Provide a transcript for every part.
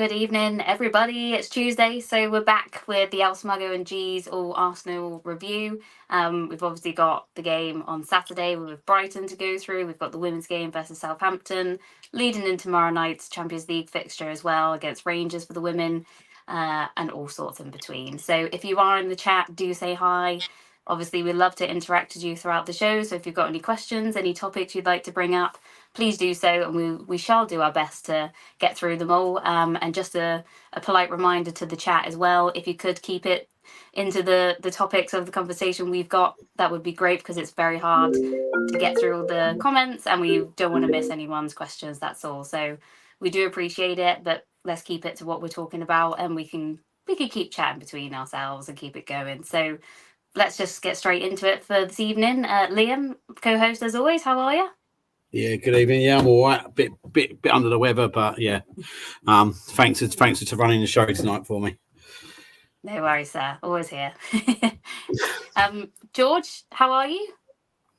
Good evening, everybody. It's Tuesday, so we're back with the Smuggo and G's All Arsenal review. We've obviously got the game on Saturday with Brighton to go through. We've got the women's game versus Southampton, leading in tomorrow night's Champions League fixture as well against Rangers for the women, and all sorts in between. So if you are in the chat, do say hi. Obviously, we'd love to interact with you throughout the show. So if you've got any questions, any topics you'd like to bring up, please do so, and we shall do our best to get through them all. And just a polite reminder to the chat as well, if you could keep it into the topics of the conversation we've got, that would be great, because it's very hard to get through all the comments and we don't want to miss anyone's questions, that's all. So we do appreciate it, but let's keep it to what we're talking about, and we can keep chatting between ourselves and keep it going. So let's just get straight into it for this evening. Liam, co-host as always, how are you? Yeah, good evening. Yeah, I'm all right. A bit under the weather, but yeah. Thanks for running the show tonight for me. No worries, sir. Always here. George, how are you?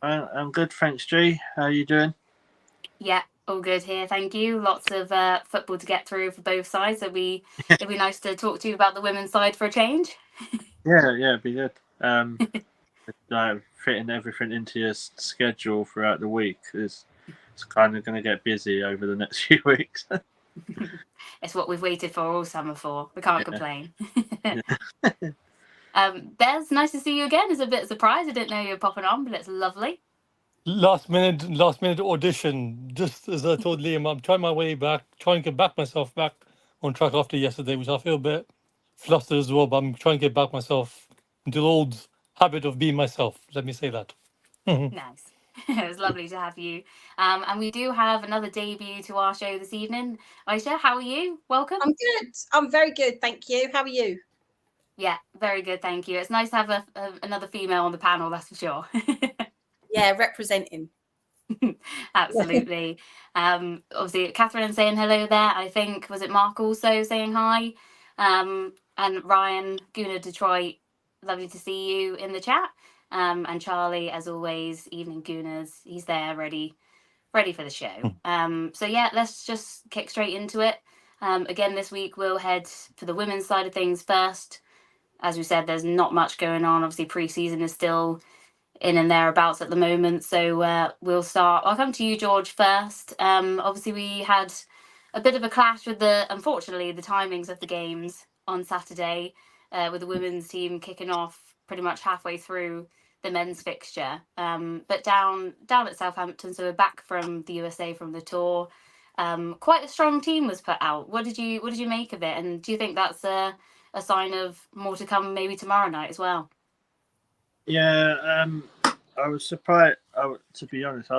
I'm good, thanks, G. How are you doing? Yeah, all good here, thank you. Lots of football to get through for both sides. It'd be nice to talk to you about the women's side for a change. Yeah, it'd be good. Fitting everything into your schedule throughout the week is kind of going to get busy over the next few weeks. It's what we've waited for all summer for. We can't complain. Bez, nice to see you again. It's a bit surprised. I didn't know you were popping on, but it's lovely. Last minute audition. Just as I told Liam, I'm trying my way back, trying to get myself back on track after yesterday, which I feel a bit flustered as well. But I'm trying to get back myself into the old habit of being myself. Let me say that. Nice. It was lovely to have you. And we do have another debut to our show this evening. Aisha, how are you? Welcome. I'm good. I'm very good, thank you. How are you? Yeah, very good, thank you. It's nice to have another female on the panel, that's for sure. Yeah, representing. Absolutely. Obviously, Catherine saying hello there. I think, was it Mark also saying hi? And Ryan, Guna Detroit, lovely to see you in the chat. And Charlie, as always, evening Gunas, he's there ready for the show. So yeah, let's just kick straight into it. Again, this week we'll head for the women's side of things first. As we said, there's not much going on. Obviously, pre-season is still in and thereabouts at the moment. So we'll start. I'll come to you, George, first. Obviously, we had a bit of a clash with unfortunately, the timings of the games on Saturday, with the women's team kicking off pretty much halfway through the men's fixture. But down at Southampton, so we're back from the USA from the tour. Quite a strong team was put out. What did you make of it? And do you think that's a sign of more to come maybe tomorrow night as well? Yeah, I was surprised. To be honest,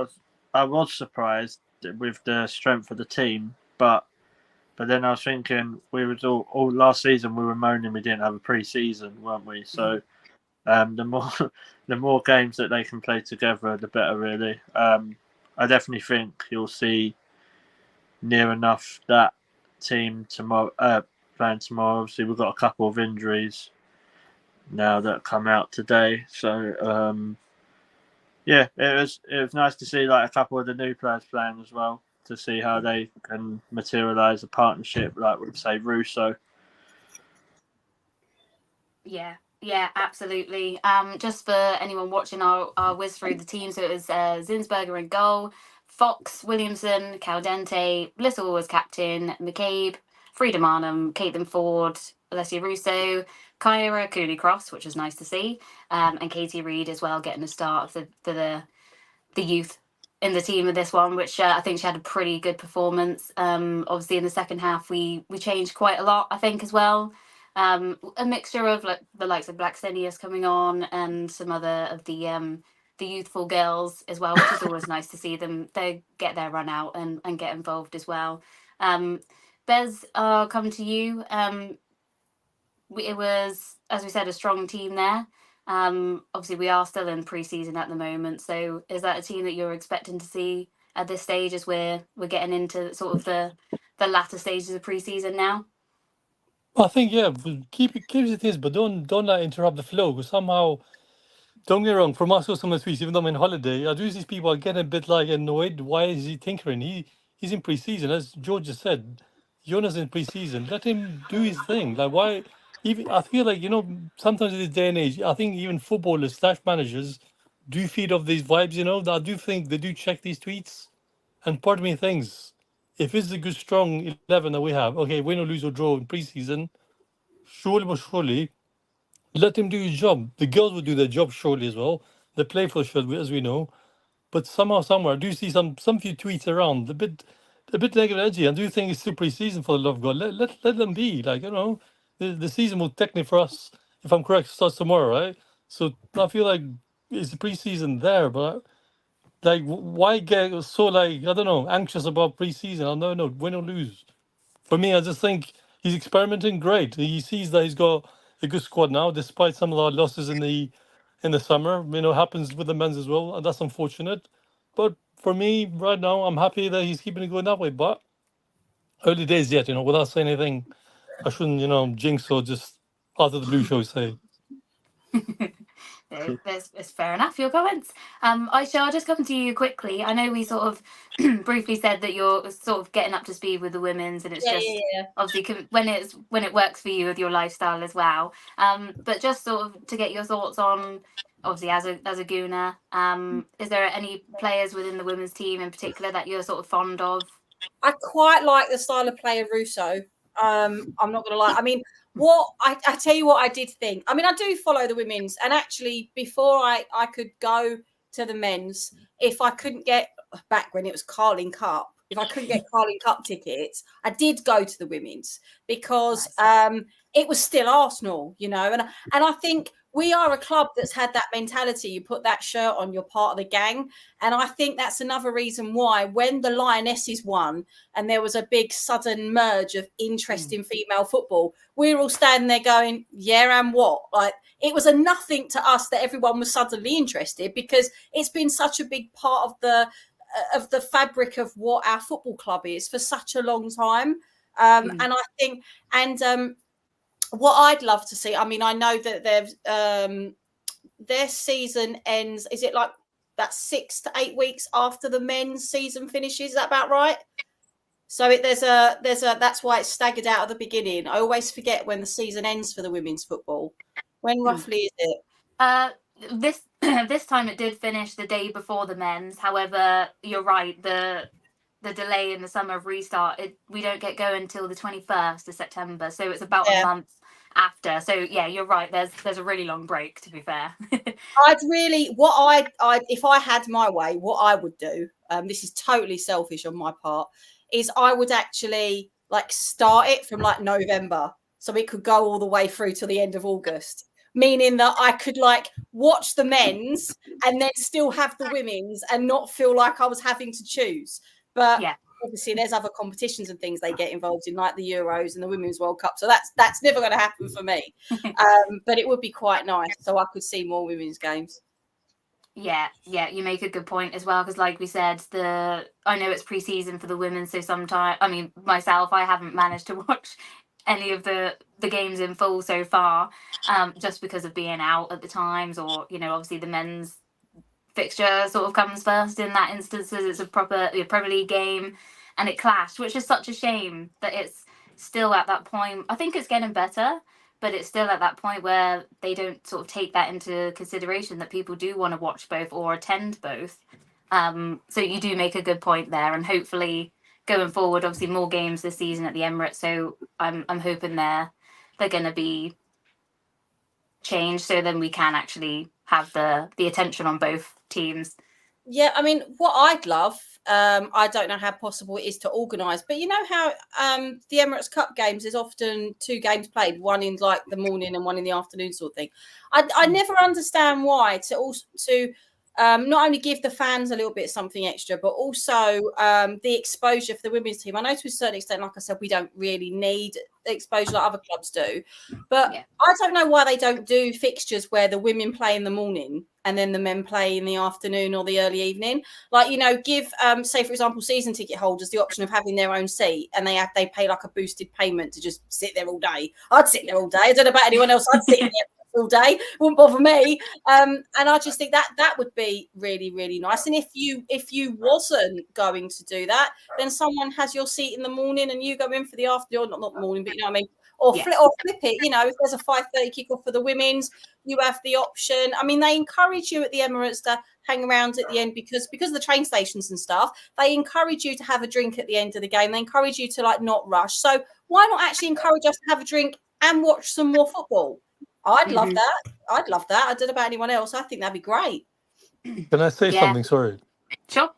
I was surprised with the strength of the team, but then I was thinking we was all last season we were moaning we didn't have a pre-season, weren't we? So the more games that they can play together, the better, really. I definitely think you'll see near enough that team tomorrow. Playing tomorrow, obviously we've got a couple of injuries now that come out today. So yeah, it was nice to see like a couple of the new players playing as well, to see how they can materialise a partnership like with say Russo. Yeah, absolutely. Just for anyone watching, our whiz through the team. So it was Zinsberger in goal, Fox, Williamson, Caldente, Little was captain, McCabe, Frida Marnham, Caitlin Ford, Alessia Russo, Kyra Cooley Cross, which was nice to see, and Katie Reid as well, getting a start for the youth in the team of this one, which I think she had a pretty good performance. Obviously in the second half we changed quite a lot, I think, as well. A mixture of like the likes of Blacksenius coming on and some other of the youthful girls as well, which is always nice to see them. They get their run out and get involved as well. Bez, I'll come to you. It was, as we said, a strong team there. Obviously, we are still in pre-season at the moment. So, is that a team that you're expecting to see at this stage, as we're getting into sort of the latter stages of pre-season now? I think keep it as it is, but don't let it interrupt the flow. Because somehow, don't get me wrong, from us or some Swiss, even though I'm on holiday, I do see people are getting a bit like annoyed. Why is he tinkering? He's in pre-season, as George just said. Jonas in pre-season. Let him do his thing. Like, why? Even I feel like, sometimes in this day and age, I think even footballers / managers do feed off these vibes. I do think they do check these tweets, and part of me thinks if it's a good strong 11 that we have, okay, win or lose or draw in pre-season, surely but surely, let him do his job. The girls will do their job surely as well. They play for sure, as we know. But somehow, somewhere, I do see some few tweets around a bit negative edgy. I do think it's still pre-season for the love of God. Let them be. Like, the season will technically for us, if I'm correct, starts tomorrow, right? So I feel like it's the pre-season there, but like, why get so, like, I don't know, anxious about pre-season? I don't know, win or lose. For me, I just think he's experimenting great. He sees that he's got a good squad now, despite some of our losses in the summer. Happens with the men's as well, and that's unfortunate. But for me, right now, I'm happy that he's keeping it going that way. But early days yet, without saying anything, I shouldn't, jinx or just out of the blue, shall we say. It's fair enough, your comments. Aisha, I'll just come to you quickly. I know we sort of briefly said that you're sort of getting up to speed with the women's, and it's Yeah. obviously when it works for you with your lifestyle as well. But just sort of to get your thoughts on, obviously as a Gooner, is there any players within the women's team in particular that you're sort of fond of? I quite like the style of play of Russo. I'm not going to lie. I mean, what I tell you what I did think. I mean, I do follow the women's, and actually, before I could go to the men's, if I couldn't get back when it was Carling Cup, if I couldn't get Carling Cup tickets, I did go to the women's because it was still Arsenal, and I think we are a club that's had that mentality. You put that shirt on, you're part of the gang. And I think that's another reason why when the Lionesses won and there was a big sudden merge of interest in female football, we were all standing there going, yeah, and what? Like, it was a nothing to us that everyone was suddenly interested, because it's been such a big part of the fabric of what our football club is for such a long time. And I think, what I'd love to see, I mean, I know that their season ends, is it like that 6 to 8 weeks after the men's season finishes? Is that about right? So there's a that's why it's staggered out at the beginning. I always forget when the season ends for the women's football. When roughly is it? This time it did finish the day before the men's. However, you're right, the delay in the summer of restart, we don't get going until the 21st of September, so it's about a month after. So yeah, you're right, there's a really long break, to be fair. I'd really, if I had my way, what I would do, this is totally selfish on my part, is I would actually like start it from like November, so it could go all the way through to the end of August, meaning that I could like watch the men's and then still have the women's and not feel like I was having to choose. But obviously there's other competitions and things they get involved in, like the Euros and the Women's World Cup. So that's never going to happen for me. But it would be quite nice, so I could see more women's games. Yeah, you make a good point as well, because like we said, I know it's pre-season for the women, so sometimes, I mean, myself, I haven't managed to watch any of the games in full so far, just because of being out at the times, or obviously the men's fixture sort of comes first in that instance, as it's a proper Premier League game, and it clashed, which is such a shame that it's still at that point. I think it's getting better, but it's still at that point where they don't sort of take that into consideration, that people do want to watch both or attend both. So you do make a good point there, and hopefully going forward, obviously more games this season at the Emirates, so I'm hoping they're going to be changed, so then we can actually have the attention on both teams. Yeah, I mean, what I'd love, I don't know how possible it is to organise, but you know how the Emirates Cup games is often 2 games played, one in like the morning and one in the afternoon sort of thing. I never understand why to not only give the fans a little bit something extra, but also the exposure for the women's team. I know to a certain extent, like I said, we don't really need exposure like other clubs do, but I don't know why they don't do fixtures where the women play in the morning and then the men play in the afternoon or the early evening. Like, give say for example season ticket holders the option of having their own seat, and they pay like a boosted payment to just sit there all day. I'd sit there all day. I don't know about anyone else. I'd sit there all day. Wouldn't bother me. And I just think that would be really, really nice. And if you wasn't going to do that, then someone has your seat in the morning and you go in for the afternoon, not the morning, but you know what I mean. Or Yes. flip it. You know, if there's a 5:30 kickoff for the women's, you have the option. I mean, they encourage you at the Emirates to hang around at the end because of the train stations and stuff. They encourage you to have a drink at the end of the game. They encourage you to like not rush. So why not actually encourage us to have a drink and watch some more football? I'd love that. I don't know about anyone else. I think that'd be great. Can I say Yeah. something? Sorry. Sure.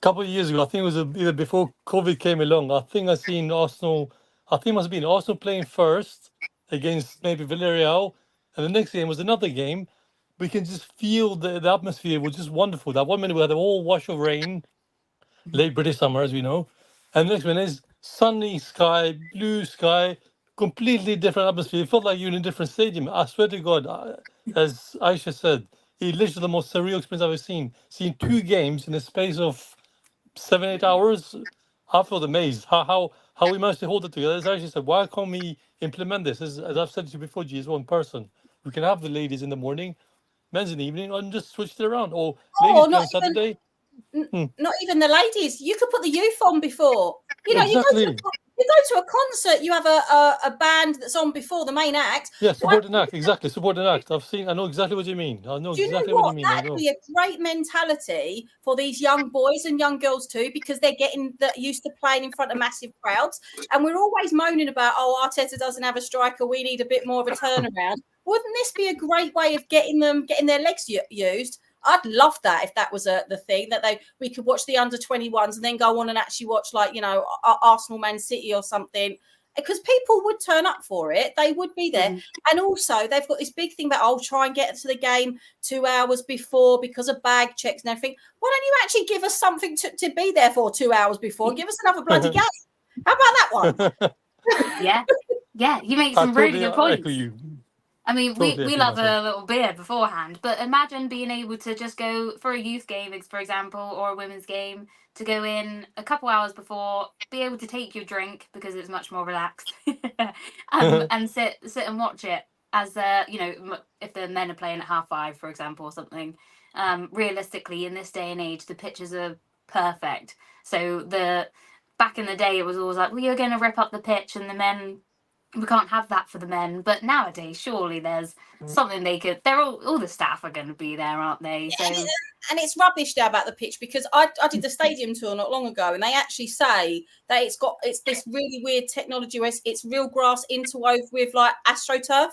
Couple of years ago, I think it was either before COVID came along. I think I seen Arsenal. I think it must have been Arsenal playing first against maybe Villarreal, and the next game was another game. We can just feel the atmosphere was just wonderful. That 1 minute we had a whole wash of rain, late British summer, as we know, and the next one is sunny sky, blue sky, completely different atmosphere. It felt like you're in a different stadium. I swear to God, as Aisha said, it literally the most surreal experience I've ever seen. Seeing 2 games in the space of 7-8 hours, I felt amazed how we managed to hold it together. As Aisha said, why can't we implement this? As I've said to you before, G, as one person, we can have the ladies in the morning, men's in the evening, and just switch it around. Or ladies play on Saturday. Not even the ladies. You could put the youth on before. You know, Exactly. you go to a concert, you have a band that's on before the main act. Yeah, support and act. Exactly, support and act. I know exactly what you mean. I know Do you exactly know what what? you mean. I That'd know. be a great mentality for these young boys and young girls too, because they're getting used to playing in front of massive crowds. And we're always moaning about, oh, Arteta doesn't have a striker. We need a bit more of a turnaround. Wouldn't this be a great way of getting their legs used? I'd love that if that was the thing that we could watch the under 21s and then go on and actually watch like, you know, Arsenal, Man City or something, because people would turn up for it. They would be there. And also they've got this big thing about, try and get to the game 2 hours before because of bag checks and everything. Why don't you actually give us something to be there for 2 hours before? Give us another bloody game. How about that one? Yeah, you make I some really totally good points. echo you. I mean, Totally we agree, love myself. a little beer beforehand, but imagine being able to just go for a youth game, for example, or a women's game, to go in a couple hours before, be able to take your drink because it's much more relaxed, and sit and watch it as you know, if the men are playing at 5:30, for example, or something. Realistically, in this day and age, the pitches are perfect. So back in the day, it was always like, well, you're going to rip up the pitch, and the men. We can't have that for the men, but nowadays surely there's something they could. They're all the staff are going to be there, aren't they? So and it's rubbish now about the pitch, because I did the stadium tour not long ago, and they actually say that it's this really weird technology where it's real grass interwove with like AstroTurf.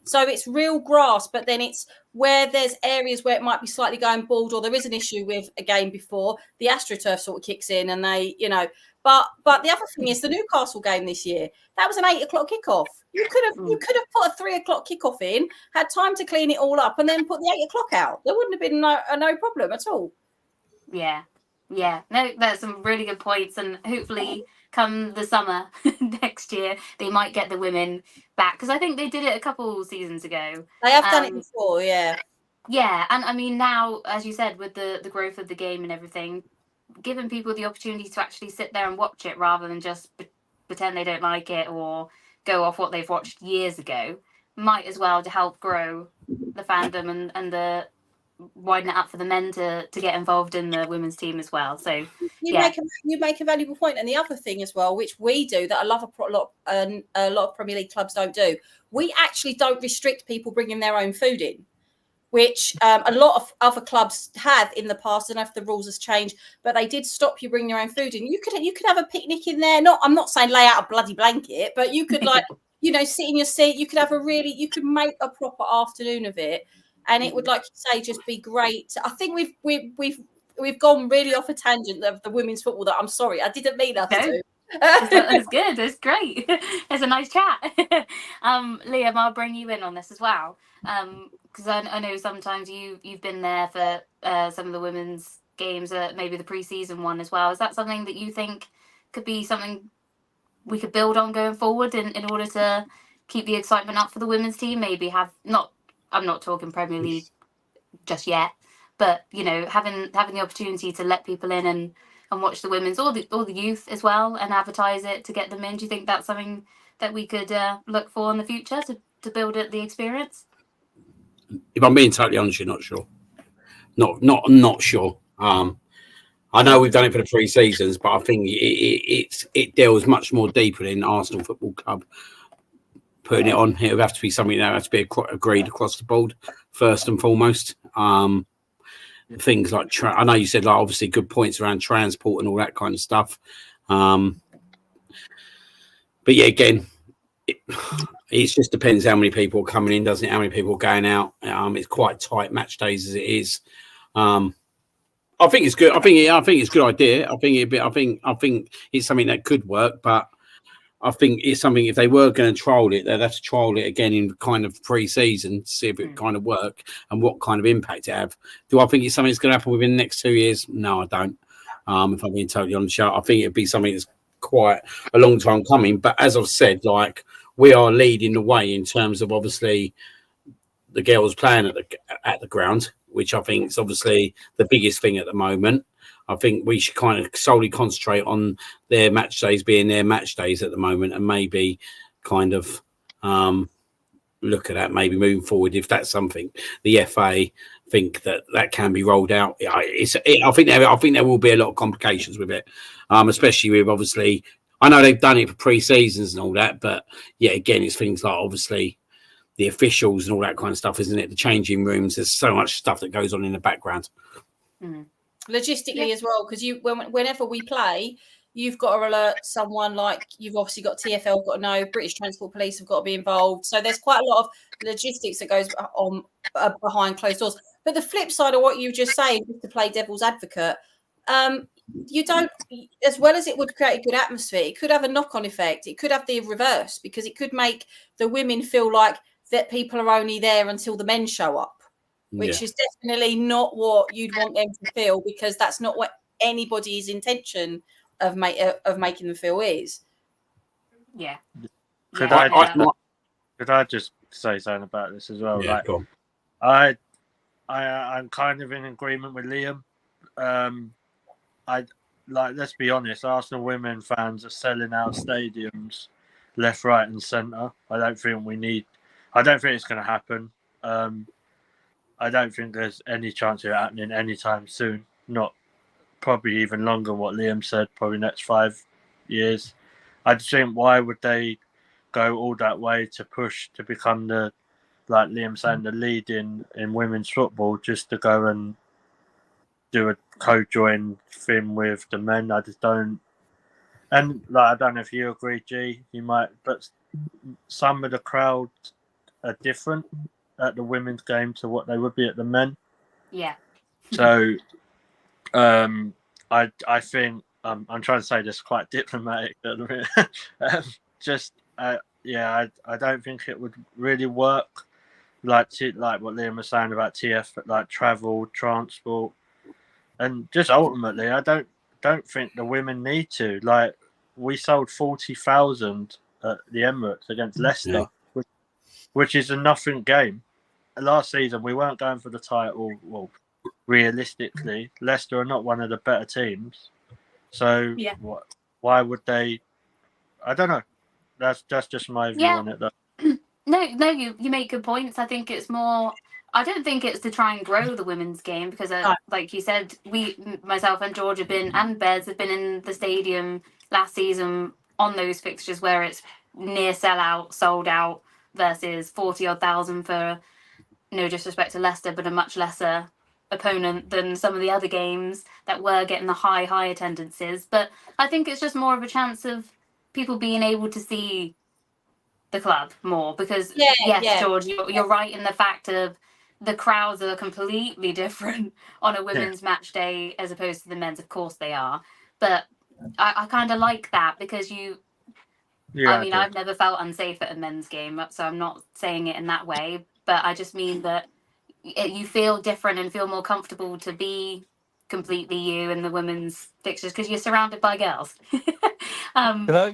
So it's real grass, but then it's where there's areas where it might be slightly going bald, or there is an issue with a game before, the AstroTurf sort of kicks in, and they, you know. But the other thing is the Newcastle game this year. That was an 8 o'clock kickoff. You could have put a 3 o'clock kickoff in, had time to clean it all up, and then put the 8 o'clock out. There wouldn't have been no problem at all. Yeah. No, there's some really good points, and hopefully, come the summer next year, they might get the women back, because I think they did it a couple seasons ago. They have done it before, yeah. Yeah, and I mean now, as you said, with the growth of the game and everything, giving people the opportunity to actually sit there and watch it rather than just pretend they don't like it or go off what they've watched years ago, might as well to help grow the fandom and the widen it up for the men to get involved in the women's team as well. So you make a valuable point. And the other thing as well, which we do that a lot of Premier League clubs don't do, we actually don't restrict people bringing their own food in, which a lot of other clubs have in the past. I don't know if the rules has changed, but they did stop you bringing your own food in. You could have a picnic in there. I'm not saying lay out a bloody blanket, but you could like, you know, sit in your seat. You could have you could make a proper afternoon of it. And it would, like you say, just be great. I think we've gone really off a tangent of the women's football. That I'm sorry, I didn't mean us to. It's good. It's great. It's a nice chat. Liam, I'll bring you in on this as well, because I know sometimes you've been there for some of the women's games, maybe the pre-season one as well. Is that something that you think could be something we could build on going forward in order to keep the excitement up for the women's team? Maybe I'm not talking Premier League just yet, but you know, having the opportunity to let people in and watch the women's or the youth as well and advertise it to get them in. Do you think that's something that we could look for in the future to build the experience? If I'm being totally honest, you're not sure. Not sure. I know we've done it for the 3 seasons, but I think it deals much more deeper than Arsenal Football Club putting it on. It would have to be something that has to be agreed across the board first and foremost. Things like I know you said like obviously good points around transport and all that kind of stuff. But yeah, again, it just depends how many people are coming in, doesn't it? How many people are going out? It's quite tight match days as it is. I think it's good. I think it's a good idea. I think it's something that could work, but I think it's something if they were going to trial it, they'd have to trial it again in kind of pre-season to see if it kind of work and what kind of impact it have. Do I think it's something that's going to happen within the next 2 years? No, I don't. If I'm being totally honest, I think it'd be something that's quite a long time coming. But as I've said, like we are leading the way in terms of obviously the girls playing at the ground, which I think is obviously the biggest thing at the moment. I think we should kind of solely concentrate on their match days being their match days at the moment, and maybe kind of look at that maybe moving forward if that's something the FA think that can be rolled out. I think there will be a lot of complications with it, especially with obviously I know they've done it for pre-seasons and all that, but yeah, again, it's things like obviously the officials and all that kind of stuff, isn't it? The changing rooms. There's so much stuff that goes on in the background. Logistically as well, because whenever we play, you've got to alert someone. Like you've obviously got TFL, got to know. British Transport Police have got to be involved. So there's quite a lot of logistics that goes on behind closed doors. But the flip side of what you just saying, just to play devil's advocate, you don't, as well as it would create a good atmosphere, it could have a knock-on effect. It could have the reverse, because it could make the women feel like that people are only there until the men show up, which is definitely not what you'd want them to feel, because that's not what anybody's intention of making them feel is. Yeah. Could I just say something about this as well? Yeah, like, I'm kind of in agreement with Liam. Let's be honest, Arsenal women fans are selling out stadiums left, right, and centre. I don't think it's going to happen. I don't think there's any chance of it happening anytime soon. Not probably even longer than what Liam said, probably next 5 years. I just think, why would they go all that way to push to become the, like Liam saying, the lead in women's football, just to go and do a co-join thing with the men? I just don't. And like, I don't know if you agree, G. You might, but some of the crowd are different at the women's game to what they would be at the men. Yeah. So, I think I'm trying to say this quite diplomatic at the minute. I don't think it would really work. Like what Liam was saying about like travel, transport, and just ultimately, I don't think the women need to. Like, we sold 40,000 at the Emirates against Leicester, which is a nothing game. Last season, we weren't going for the title. Well, realistically, Leicester are not one of the better teams. So, why would they? I don't know. That's just my view on it, though. No, you make good points. I think it's more. I don't think it's to try and grow the women's game, because, like you said, myself and George and Bez have been in the stadium last season on those fixtures where it's near sellout, sold out, versus 40-odd thousand for, no disrespect to Leicester, but a much lesser opponent than some of the other games that were getting the high attendances. But I think it's just more of a chance of people being able to see the club more, because George, you're right in the fact of the crowds are completely different on a women's match day as opposed to the men's. Of course they are, but I kind of like that, because I've never felt unsafe at a men's game, so I'm not saying it in that way, but I just mean that you feel different and feel more comfortable to be completely you in the women's fixtures, because you're surrounded by girls. And not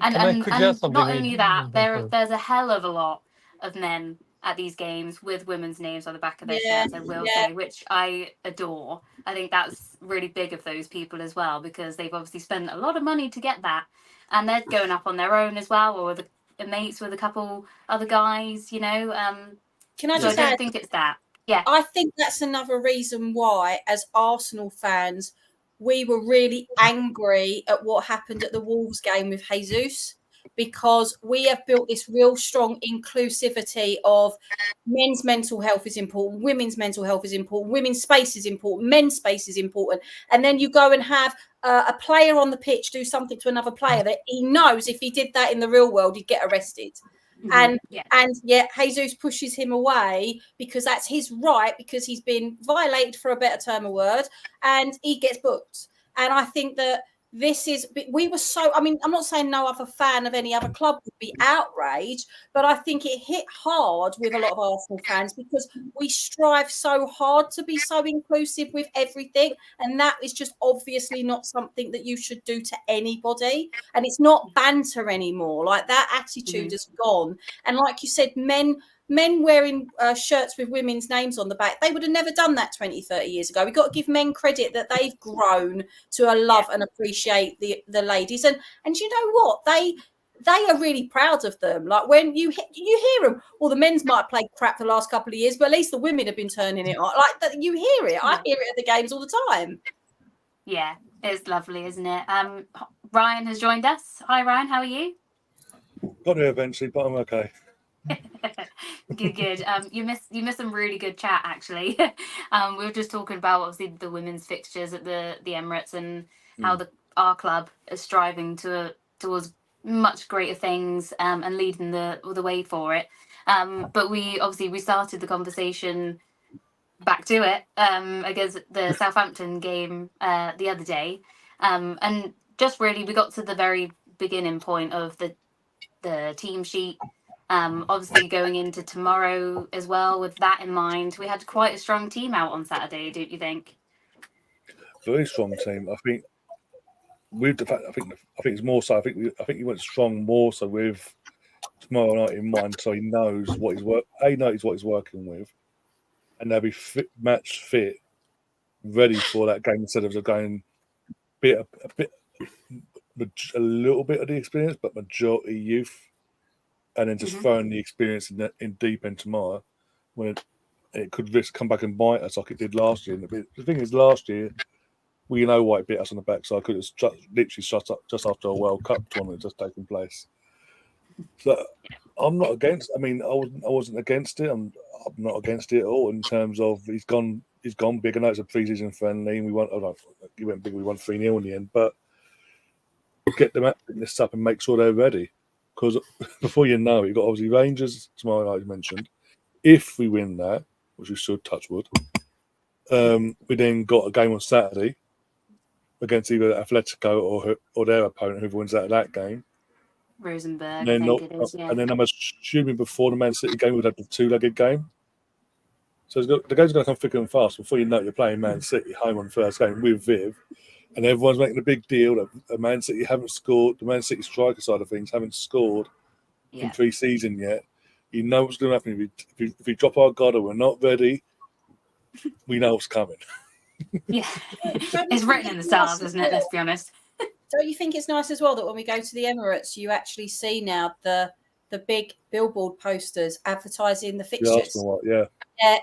only that, there's a hell of a lot of men at these games with women's names on the back of their shirts, I will say, which I adore. I think that's really big of those people as well, because they've obviously spent a lot of money to get that, and they're going up on their own as well, or with mates with a couple other guys, you know. Can I I don't think it's that. Yeah. I think that's another reason why, as Arsenal fans, we were really angry at what happened at the Wolves game with Jesus, because we have built this real strong inclusivity of men's mental health is important, women's mental health is important, women's space is important, men's space is important. And then you go and have a player on the pitch do something to another player that he knows if he did that in the real world, he'd get arrested. Mhm. And yet Jesus pushes him away because that's his right, because he's been violated, for a better term of word, and he gets booked. And I think that we were so, I mean, I'm not saying no other fan of any other club would be outraged, but I think it hit hard with a lot of Arsenal fans because we strive so hard to be so inclusive with everything. And that is just obviously not something that you should do to anybody. And it's not banter anymore. Like, that attitude has gone. And like you said, men wearing shirts with women's names on the back, they would have never done that 20, 30 years ago. We've got to give men credit that they've grown to love and appreciate the ladies. And you know what? They are really proud of them. Like, when you hear them, well, the men's might have played crap the last couple of years, but at least the women have been turning it on. Like, that, you hear it. I hear it at the games all the time. Yeah, it's lovely, isn't it? Ryan has joined us. Hi, Ryan. How are you? Got there eventually, but I'm okay. Good. You missed some really good chat, actually. We were just talking about, obviously, the women's fixtures at the Emirates and how our club is striving towards much greater things and leading the way for it. But we started the conversation back to it against the Southampton game the other day, and just really we got to the very beginning point of the team sheet. Obviously going into tomorrow as well, with that in mind, we had quite a strong team out on Saturday, don't you think? Very strong team. I think with the fact, I think it's more so. I think he went strong more so with tomorrow night in mind, so he knows what he's knows what he's working with, and they'll be match fit, ready for that game instead of going a little bit of the experience, but majority youth, and then just throwing the experience in deep end tomorrow, when it could risk come back and bite us like it did last year. And the thing is, last year, we know why it bit us on the back, so I could have literally shut up just after a World Cup tournament just taking place. So I'm not against. I mean, I wasn't against it. I'm not against it at all in terms of he's gone big. I know it's a pre-season friendly. And he went big. We won 3-0 in the end, but get them this up and make sure they're ready. Because before you know it, you've got obviously Rangers tomorrow night, as mentioned. If we win that, which we should, touch wood, we then got a game on Saturday against either Atletico or their opponent, whoever wins out of that game. Rosenborg, I think it is, yeah. And then I'm assuming before the Man City game, we'd have the two-legged game. So the game's going to come thick and fast. Before you know it, you're playing Man City home on the first game with Viv. And everyone's making a big deal that Man City haven't scored. The Man City striker side of things haven't scored in pre-season yet. You know what's going to happen. If we drop our guard or we're not ready, we know what's coming. Yeah. It's written in the stars, isn't it? Let's be honest. Don't you think it's nice as well that when we go to the Emirates, you actually see now the big billboard posters advertising the fixtures? Yeah.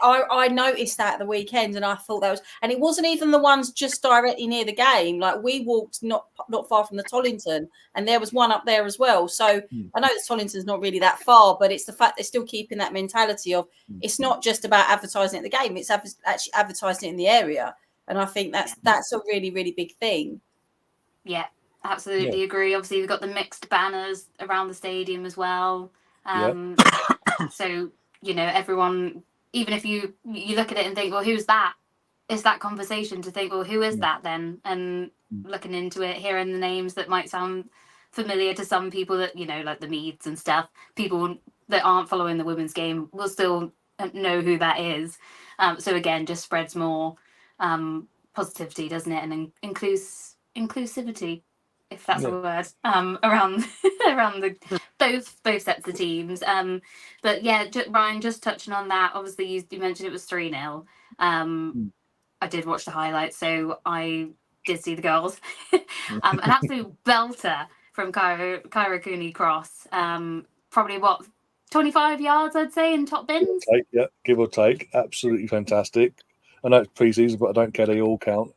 I noticed that at the weekend, and I thought that was, and it wasn't even the ones just directly near the game. Like, we walked not far from the Tollington, and there was one up there as well. So I know that Tollington's not really that far, but it's the fact they're still keeping that mentality of it's not just about advertising at the game; it's actually advertising it in the area. And I think that's a really, really big thing. Yeah, absolutely agree. Obviously, we've got the mixed banners around the stadium as well. So, you know, everyone, even if you look at it and think, well, who's that? It's that conversation to think, well, who is that then? And looking into it, hearing the names that might sound familiar to some people that, you know, like the Meads and stuff, people that aren't following the women's game will still know who that is. So again, just spreads more positivity, doesn't it? And inclusivity, if that's a word, around the both sets of teams. But yeah, Ryan, just touching on that, obviously you mentioned it was 3-0. I did watch the highlights, so I did see the goals. An absolute belter from Kyra Cooney cross. Probably 25 yards, I'd say, in top bins. Give or take. Absolutely fantastic. I know it's pre-season, but I don't care. They all count.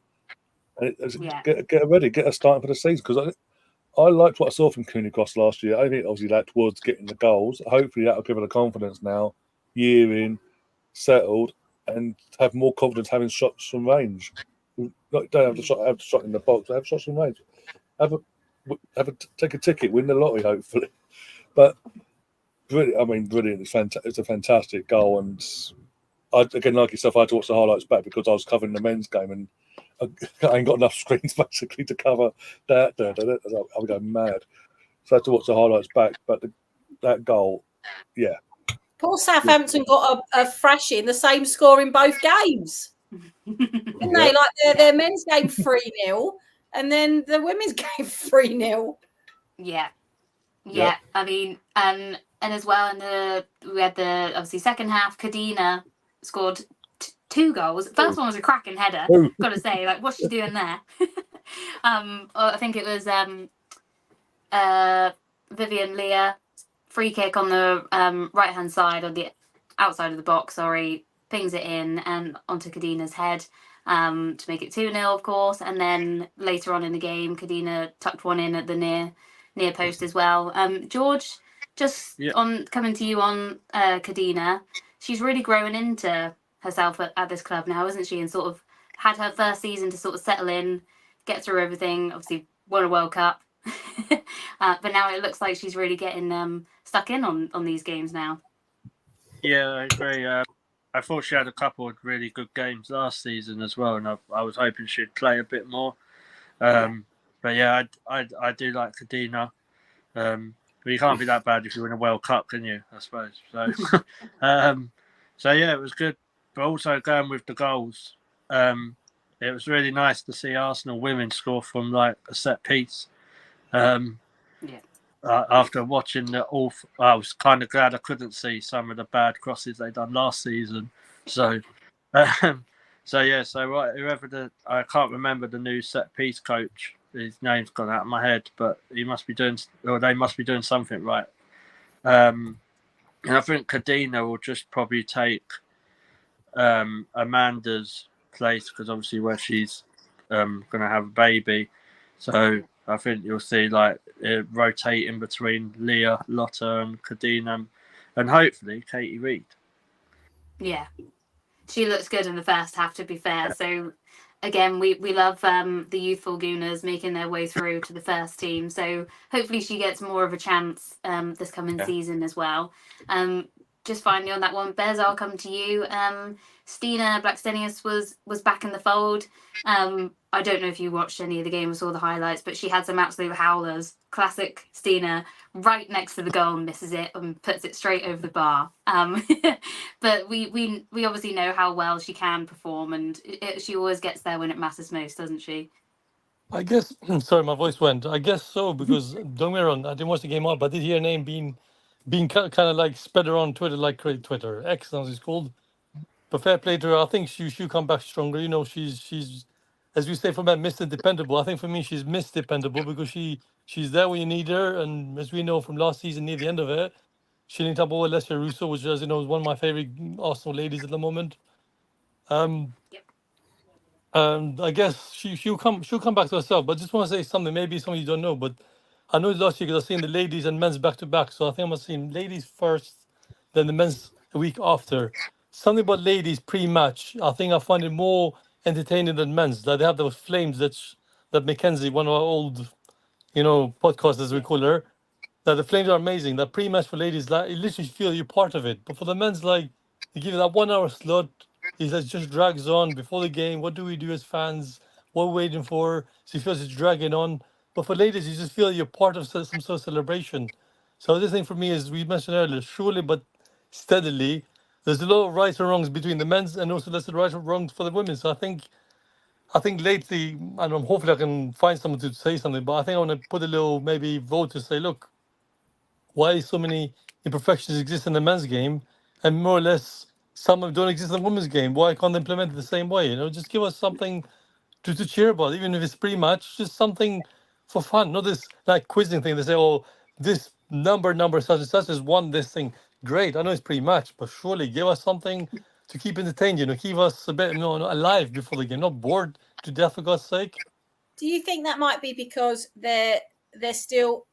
And get her ready. Get her starting for the season, because I liked what I saw from Cooney Cross last year. I think obviously that towards getting the goals. Hopefully that'll give her the confidence now, year in, settled, and have more confidence having shots from range. Don't have the shot in the box. Have shots from range. Take a ticket, win the lottery, hopefully. But brilliant. It's a fantastic goal, and again, like yourself, I had to watch the highlights back because I was covering the men's game, and I ain't got enough screens basically to cover that. I was going mad, so I had to watch the highlights back. But that goal, yeah. Poor Southampton got a thrashing, the same score in both games. Didn't they? Like their men's game 3-0, and then the women's game 3-0. Yeah. I mean, and as well, we had the obviously second half. Kadena scored 2 goals. First one was a cracking header. Got to say, like, what's she doing there? I think it was Vivian Leah, free kick on the right hand side, or the outside of the box. Sorry, pings it in and onto Kadena's head to make it 2-0, of course. And then later on in the game, Kadena tucked one in at the near post as well. George, on coming to you on Kadena, she's really growing into herself at this club now, isn't she? And sort of had her first season to sort of settle in, get through everything. Obviously, won a World Cup, but now it looks like she's really getting stuck in on these games now. Yeah, I agree. I thought she had a couple of really good games last season as well, and I was hoping she'd play a bit more. But yeah, I do like Kadena. But you can't be that bad if you win a World Cup, can you? I suppose. So, so yeah, it was good. But also going with the goals, it was really nice to see Arsenal women score from like a set piece. After watching I was kind of glad I couldn't see some of the bad crosses they done last season. So, whoever I can't remember the new set piece coach. His name's gone out of my head, but they must be doing something right. And I think Kadena will just probably take Amanda's place, because obviously where she's going to have a baby. So I think you'll see like it rotating between Leah, Lotta, and Kadena, and hopefully Katie Reid. Yeah, she looks good in the first half, to be fair. So again, we love the youthful Gooners making their way through to the first team. So hopefully she gets more of a chance this coming season as well. Just finally on that one, Bez, I'll come to you. Stina Blackstenius was back in the fold. I don't know if you watched any of the game or saw the highlights, but she had some absolute howlers. Classic Stina, right next to the goal, misses it and puts it straight over the bar. But we obviously know how well she can perform, and she always gets there when it matters most, doesn't she? I guess, sorry, my voice went. I guess so, because don't get me wrong, I didn't watch the game out, but I did hear her name being kind of like spread around Twitter, like Twitter, X as it's called. But fair play to her. I think she'll come back stronger. You know, she's as we say from that, Mr. Dependable. I think for me, she's Miss Dependable, because she's there when you need her. And as we know from last season, near the end of it, she linked up over Lester Russo, which, as you know, is one of my favorite Arsenal ladies at the moment. And I guess she'll come back to herself. But just want to say something, maybe something you don't know, but I know last year because I've seen the ladies and men's back to back. So I think I'm gonna see ladies first, then the men's a week after. Something about ladies pre-match, I think I find it more entertaining than men's. Like they have those flames that Mackenzie, one of our old, podcasters, as we call her, that the flames are amazing. That pre-match for ladies, like you literally feel you're part of it. But for the men's, like they give you that 1 hour slot, it just drags on before the game. What do we do as fans? What we're waiting for? So you feel it's dragging on. But for ladies, you just feel you're part of some sort of celebration. So this thing for me is, we mentioned earlier, surely but steadily, there's a lot of rights and wrongs between the men's, and also there's the rights and wrongs for the women. So I think lately, and hopefully I can find someone to say something, but I think I want to put a little maybe vote to say, look, why so many imperfections exist in the men's game, and more or less some of them don't exist in the women's game? Why can't they implement it the same way? Just give us something to cheer about, even if it's pre-match, just something for fun, not this like quizzing thing. They say, oh, this number such and such has won this thing. great. I know it's pre-match, but surely give us something to keep entertained. Keep us a bit, alive before the game, not bored to death for God's sake. Do you think that might be because they're still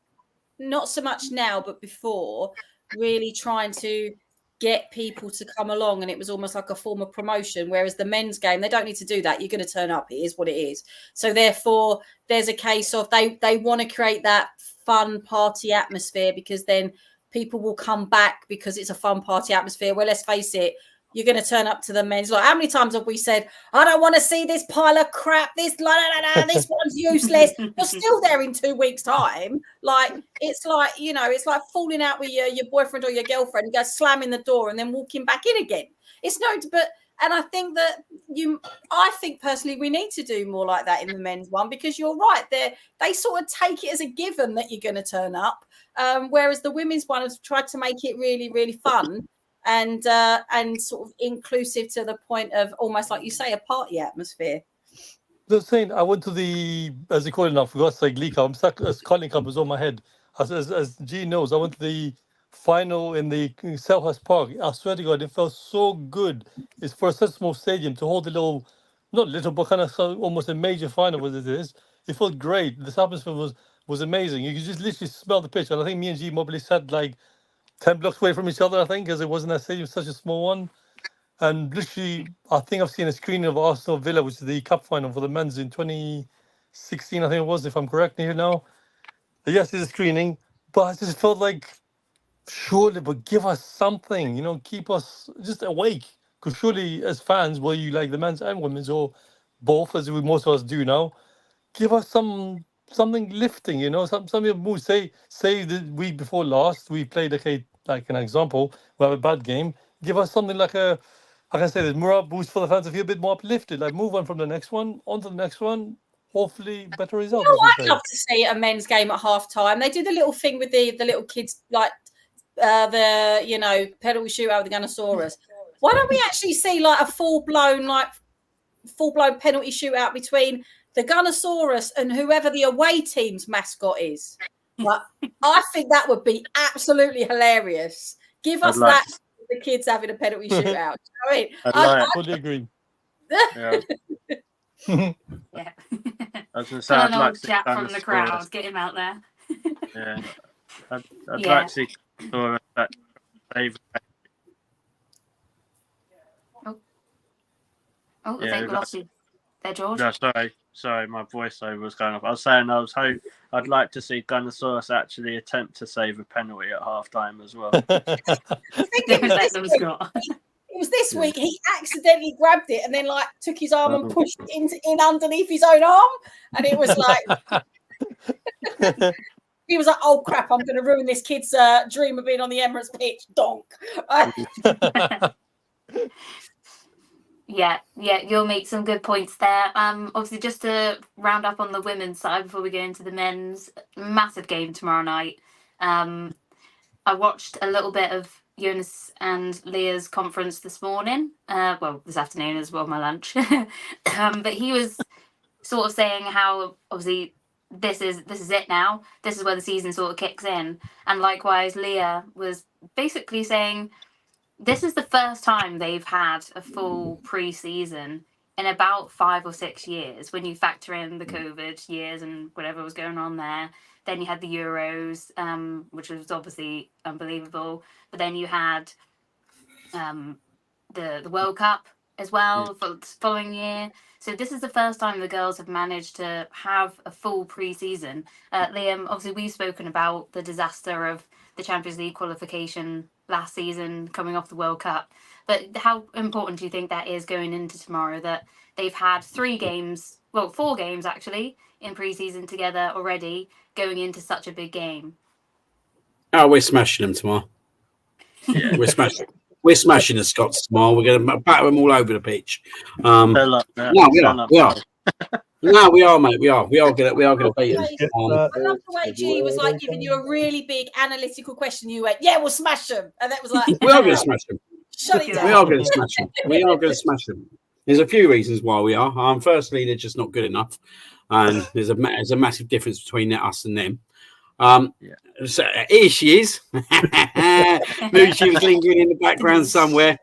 not so much now, but before really trying to get people to come along, and it was almost like a form of promotion, whereas the men's game, they don't need to do that. You're going to turn up. It is what it is. So therefore there's a case of they want to create that fun party atmosphere, because then people will come back because it's a fun party atmosphere, where, let's face it, you're going to turn up to the men's. Like, how many times have we said, I don't want to see this pile of crap, this this one's useless. You're still there in 2 weeks' time. Like, it's like, it's like falling out with your boyfriend or your girlfriend and go slamming the door and then walking back in again. It's no, and I think that I think personally we need to do more like that in the men's one, because you're right, they sort of take it as a given that you're going to turn up, whereas the women's one has tried to make it really, really fun and sort of inclusive, to the point of almost, like you say, a party atmosphere. The saying, I went to the, as they call it now, for God's sake, League Cup. I'm stuck, as Carling Cup was on my head. As G knows, I went to the final in the Selhurst Park. I swear to God, it felt so good. It's for such a small stadium to hold a little, not little, but kind of almost a major final as it is. It felt great. This atmosphere was amazing. You could just literally smell the pitch. And I think me and G probably sat like 10 blocks away from each other, I think, because it wasn't that stadium, such a small one. And literally, I think I've seen a screening of Arsenal Villa, which is the cup final for the men's in 2016, I think it was, if I'm correct here now. Yes, it's a screening, but I just felt like, surely, but give us something, keep us just awake. Because surely, as fans, whether you like the men's and women's, or both, as most of us do now, give us something lifting, something mood. Say the week before last, we played, like an example, we have a bad game. Give us something like I can say this, morale boost for the fans to feel a bit more uplifted. Like, move on from the next one, on to the next one. Hopefully, better results. I'd love to see a men's game at half time. They did a little thing with the little kids, like the penalty shootout with the Gunnosaurus. Why don't we actually see like a full blown penalty shootout between the Gunnosaurus and whoever the away team's mascot is? Like, I think that would be absolutely hilarious. Give us that. The kids having a penalty shootout. I totally agree. Yeah. Yeah. I was going to say, I'd like to see Jack from the crowd, get him out there. Yeah, I'd like to see that favourite. I think we lost you there, George. No, sorry, my voiceover was going off. I was saying I'd like to see Gunnosaurus actually attempt to save a penalty at half time as well. It was this week. He accidentally grabbed it and then took his arm and pushed it in underneath his own arm, and it was like he was like, "Oh crap! I'm going to ruin this kid's dream of being on the Emirates pitch." Donk. Yeah, you'll make some good points there. Obviously, just to round up on the women's side before we go into the men's, massive game tomorrow night. I watched a little bit of Jonas and Leah's conference this morning. This afternoon as well, my lunch. But he was sort of saying how obviously this is it now. This is where the season sort of kicks in, and likewise, Leah was basically saying, this is the first time they've had a full pre-season in about 5 or 6 years, when you factor in the COVID years and whatever was going on there. Then you had the Euros, which was obviously unbelievable. But then you had the World Cup as well for the following year. So this is the first time the girls have managed to have a full pre-season. Liam, obviously we've spoken about the disaster of the Champions League qualification last season coming off the World Cup. But how important do you think that is going into tomorrow, that they've had 4 games actually in pre-season together already, going into such a big game? Oh, we're smashing them tomorrow. Yeah. We're smashing the Scots tomorrow. We're going to batter them all over the pitch. We are. No, we are, mate. We are going to beat them. I love the way G was giving you a really big analytical question. You went, "Yeah, we'll smash them," and that was like, we are going to smash them. Shut it down. We are going to smash them. We are going to smash them. There's a few reasons why we are. Firstly, they're just not good enough, and there's a massive difference between us and them. Yeah. So here she is. Knew she was lingering in the background somewhere.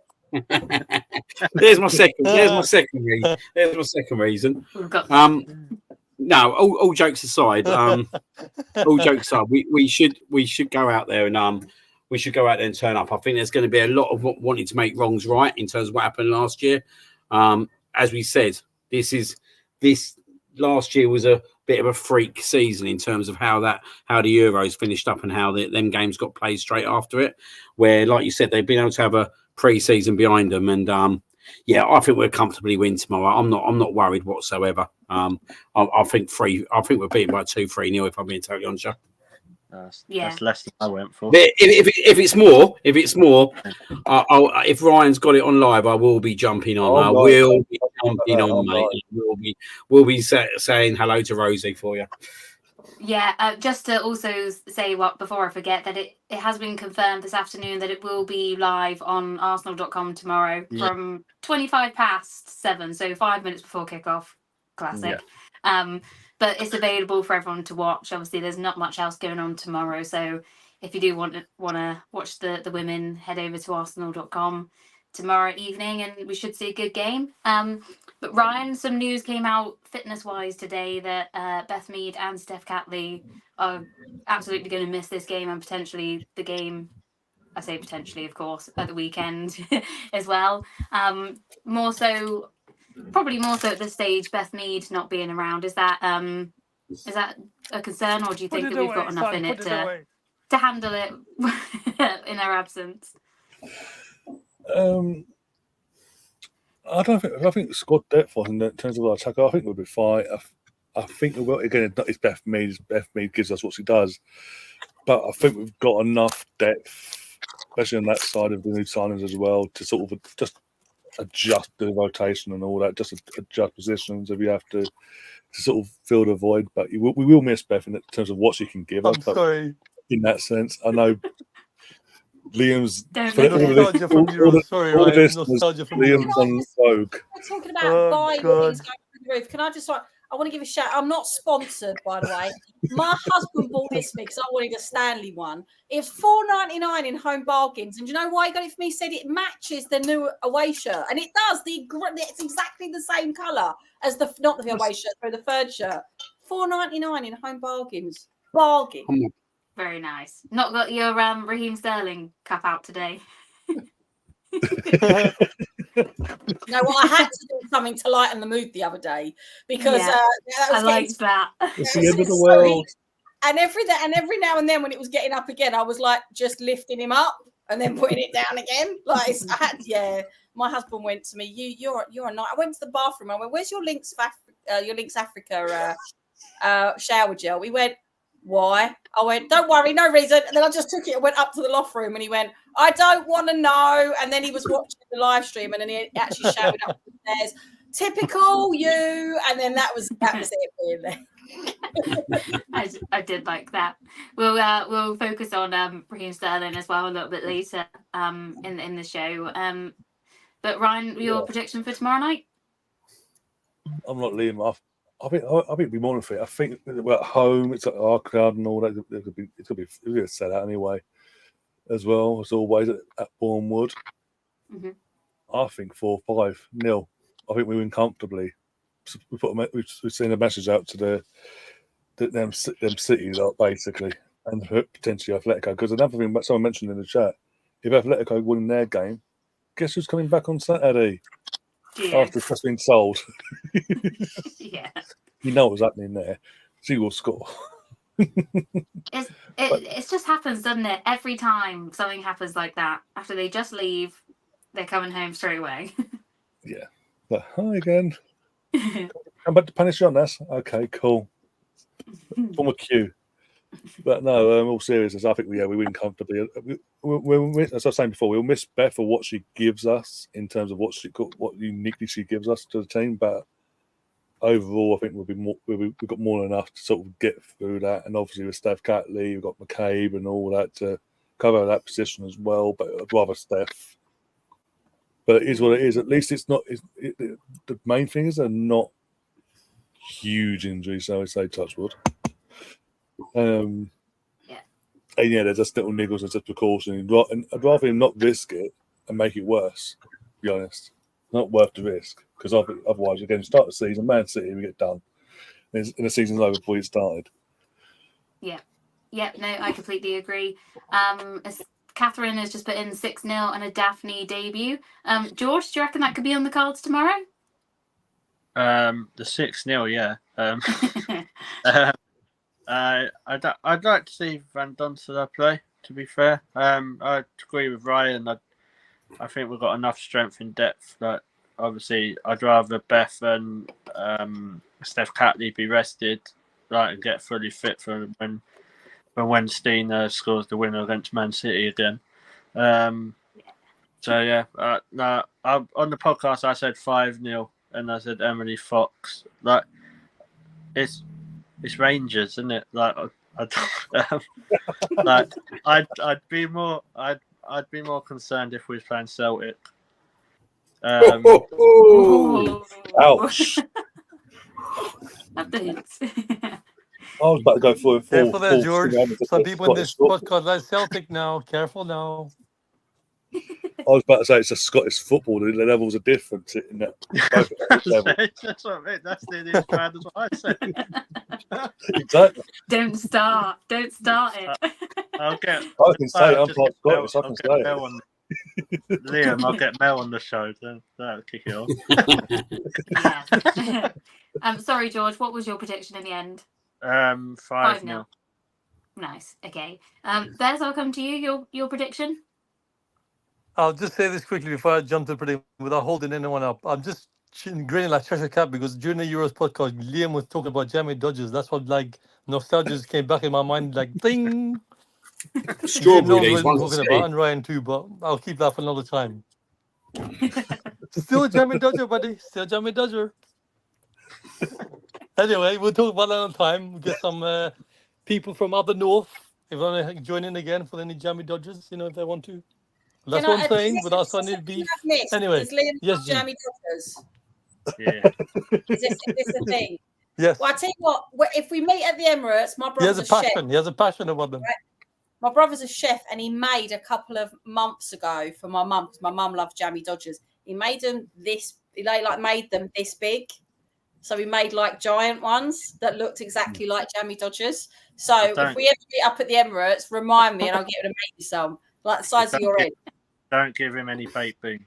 There's my second. There's my second reason. There's my second reason. We've got No, all jokes aside. All jokes aside, we should go out there and we should go out there and turn up. I think there's going to be a lot of wanting to make wrongs right in terms of what happened last year. As we said, this last year was a bit of a freak season in terms of how the Euros finished up and how them games got played straight after it. Where, like you said, they've been able to have a pre-season behind them, and I think we'll comfortably win tomorrow. I'm not worried whatsoever. I think we're beaten by 2-3-0 if I'm being totally honest. That's less than I went for. But if it's more, if Ryan's got it on live, I will be jumping on. I will be jumping on, mate. We'll be saying hello to Rosie for you. Yeah, just to also say before I forget that it has been confirmed this afternoon that it will be live on Arsenal.com tomorrow from 7:25, so 5 minutes before kickoff. Classic. Yeah. But it's available for everyone to watch. Obviously, there's not much else going on tomorrow, so if you do want to watch the women, head over to Arsenal.com tomorrow evening, and we should see a good game. But Ryan, some news came out fitness-wise today that Beth Mead and Steph Catley are absolutely going to miss this game and potentially the game. I say potentially, of course, at the weekend as well. Probably more so at this stage, Beth Mead not being around. Is that a concern, or do you think that we've got enough in it to handle it in her absence? I think squad depth in terms of our attack. I think we'll be fine. I think we will. Again, it's Beth Mead. Beth Mead gives us what she does, but I think we've got enough depth, especially on that side of the new signings as well, to sort of just adjust the rotation and all that, just adjust positions if you have to sort of fill the void. But we will miss Beth in terms of what she can give us. Sorry. In that sense, I know Liam's nostalgia from Euros. Sorry, Ryan. Nostalgia from Liam's on Vogue. We're talking about buying things going through the roof. Can I just I want to give a shout. I'm not sponsored, by the way. My husband bought this for me because I wanted a Stanley one. It was $4.99 in Home Bargains, and do you know why he got it for me? He said it matches the new away shirt, and it does. It's exactly the same colour as not the away shirt, but the third shirt. $4.99 in Home Bargains. Bargain. Very nice. Not got your Raheem Sterling cap out today. No, well, I had to do something to lighten the mood the other day because I liked that. It's the end of the world. And every now and then, when it was getting up again, I was like just lifting him up and then putting it down again. Like my husband went to me, you're a night. I went to the bathroom. I went, "Where's your Lynx Africa shower gel?" We went, "Why?" I went, "Don't worry, no reason." And then I just took it and went up to the loft room, and he went, "I don't want to know." And then he was watching the live stream, and then he actually shouted up the stairs, "Typical you!" And then that was it, really. I did like that. We'll focus on Raheem Sterling as well a little bit later in the show. But Ryan, your prediction for tomorrow night? I'm not leaving off. I think it'll be more than fit. I think we're at home. It's like our crowd and all that. It's gonna be a set out anyway, as well as always at Bournemouth. Mm-hmm. I think 4-5-0. I think we win comfortably. We've seen a message out to them cities basically, and potentially Atletico. Because another thing someone mentioned in the chat, if Atletico win their game, guess who's coming back on Saturday? Yeah. After it's just been sold. Yeah. You know what's happening there. She will score. It just happens, doesn't it? Every time something happens like that, after they just leave, they're coming home straight away. Yeah. But, hi again. Come back to punish you on this. Okay, cool. Form a queue. But no, all seriousness, I think we win comfortably. As I was saying before, we'll miss Beth for what she gives us in terms of what uniquely she gives us to the team. But overall, I think we've got more than enough to sort of get through that. And obviously with Steph Catley, we've got McCabe and all that to cover that position as well. But I'd rather Steph. But it is what it is. At least it's not. The main thing is they're not huge injuries, so I would say touch wood. And yeah, there's just little niggles and just precaution. And I'd rather him not risk it and make it worse, to be honest. Not worth the risk. Because otherwise, again, start the season, Man City, we get done. And the season's over before it started. Yeah. Yeah, no, I completely agree. Catherine has just put in 6-0 and a Daphne debut. George, do you reckon that could be on the cards tomorrow? The 6-0, yeah. I'd like to see Van Dunselaar play, to be fair. I agree with Ryan. I think we've got enough strength and depth. Like, obviously, I'd rather Beth and Steph Catley be rested, like, and get fully fit for when Steen scores the winner against Man City again. So yeah, no, on the podcast I said 5-0, and I said Emily Fox. Like, it's Rangers, isn't it? Like, I'd be more concerned if we was playing Celtic. Ouch! That's the hints. I was about to go for it. Careful there, George. Some people in this podcast like Celtic now. Careful now. I was about to say it's a Scottish football. The levels are different in that. That's what I mean. That's nearly as bad as what I said. Exactly. Don't start it. I can say I'm part Scottish. I can say it. Liam, I'll get Mel on the show. Then that'll kick it off. Yeah. Sorry, George. What was your prediction in the end? 5-0. Nice. Okay. Bez, I'll come to you. Your prediction? I'll just say this quickly before I jump to the prediction without holding anyone up. I'm just grinning like Cheshire Cat because during the Euros podcast, Liam was talking about Jamie Dodgers. That's what, like, nostalgia just came back in my mind, like, ding. Strawberry days, talking about and Ryan too, but I'll keep that for another time. Still Jamie Dodger, buddy. Still Jamie Dodger. Anyway, we'll talk about that on time. We'll get some people from up the north if they want to join in again for any Jamie Dodgers, if they want to. That's what I'm saying, without sounding beef. Anyway, is Liam yes, Jamie Dodgers? Yeah. Is this a thing? Yes. Well, I tell you what, if we meet at the Emirates, my brother's He has a passion about them. Right? My brother's a chef, and he made a couple of months ago for my mum, because my mum loves Jammy Dodgers. He made them made them this big. So he made like giant ones that looked exactly like Jammy Dodgers. So if we ever meet up at the Emirates, remind me and I'll get him to make you some, like the size of your head. Don't give him any baked beans.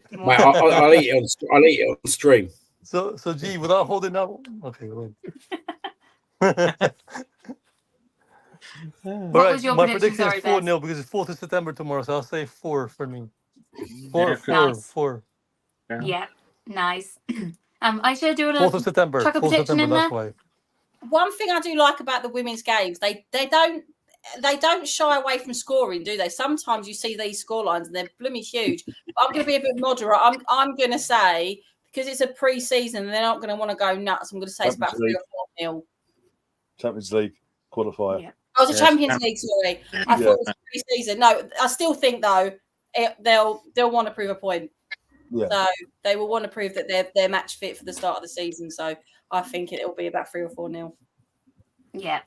Mate, I'll eat it on stream. So gee, without holding up. Okay, wait. What was your my prediction? is 4-0 because it's 4th of September tomorrow, so I'll say 4 for me. 4. Yeah, nice. I should do 4th of September. Chuck a 4th of prediction September. in That's there. why. One thing I do like about the women's games, they don't shy away from scoring, do they? Sometimes you see these scorelines and they're blooming huge. But I'm going to be a bit moderate. I'm going to say, because it's a pre-season and they're not going to want to go nuts, I'm going to say it's about 3 or 4-0. Champions League qualifier. Yeah. Oh, it's a Champions League, sorry. I thought it was pre-season. No, I still think, though, they'll want to prove a point. Yeah. So they will want to prove that they're match fit for the start of the season. So I think it'll be about 3 or 4-0. Yeah,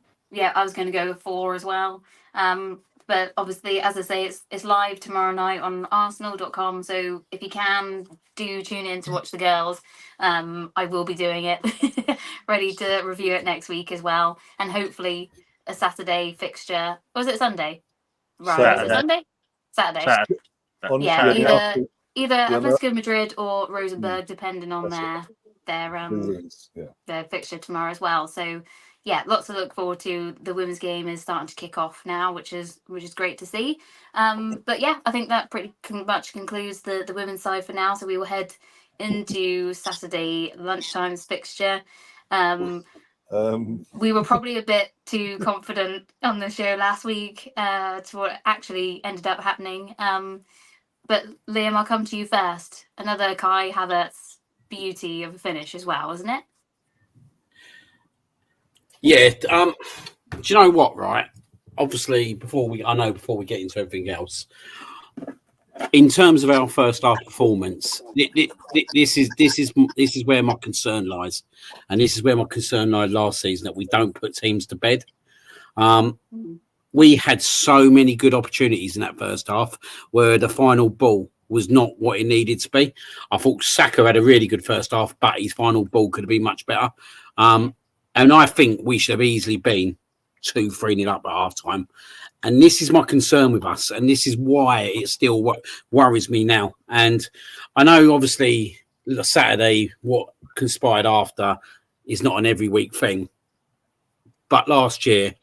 I was going to go with 4 as well. But obviously, as I say, it's live tomorrow night on Arsenal.com. So if you can, do tune in to watch the girls. I will be doing it, ready to review it next week as well. And hopefully a Saturday fixture. Was it Sunday? Right, Saturday. Was it Sunday? Saturday. Saturday. Either Atletico Madrid or Rosenborg, depending on their fixture tomorrow as well. So yeah, lots to look forward to. The women's game is starting to kick off now, which is great to see. But yeah, I think that pretty much concludes the women's side for now. So we will head into Saturday lunchtime's fixture. We were probably a bit too confident on the show last week to what actually ended up happening. But Liam, I'll come to you first. Another Kai Havertz beauty of a finish as well, isn't it? Yeah. Do you know what? Right. Obviously, before we get into everything else, in terms of our first half performance, this is where my concern lies, and this is where my concern lied last season, that we don't put teams to bed. We had so many good opportunities in that first half where the final ball was not what it needed to be. I thought Saka had a really good first half, but his final ball could have been much better. And I think we should have easily been 2-3 up at half time. And this is my concern with us. And this is why it still worries me now. And I know, obviously, Saturday, what conspired after is not an every week thing. But last year,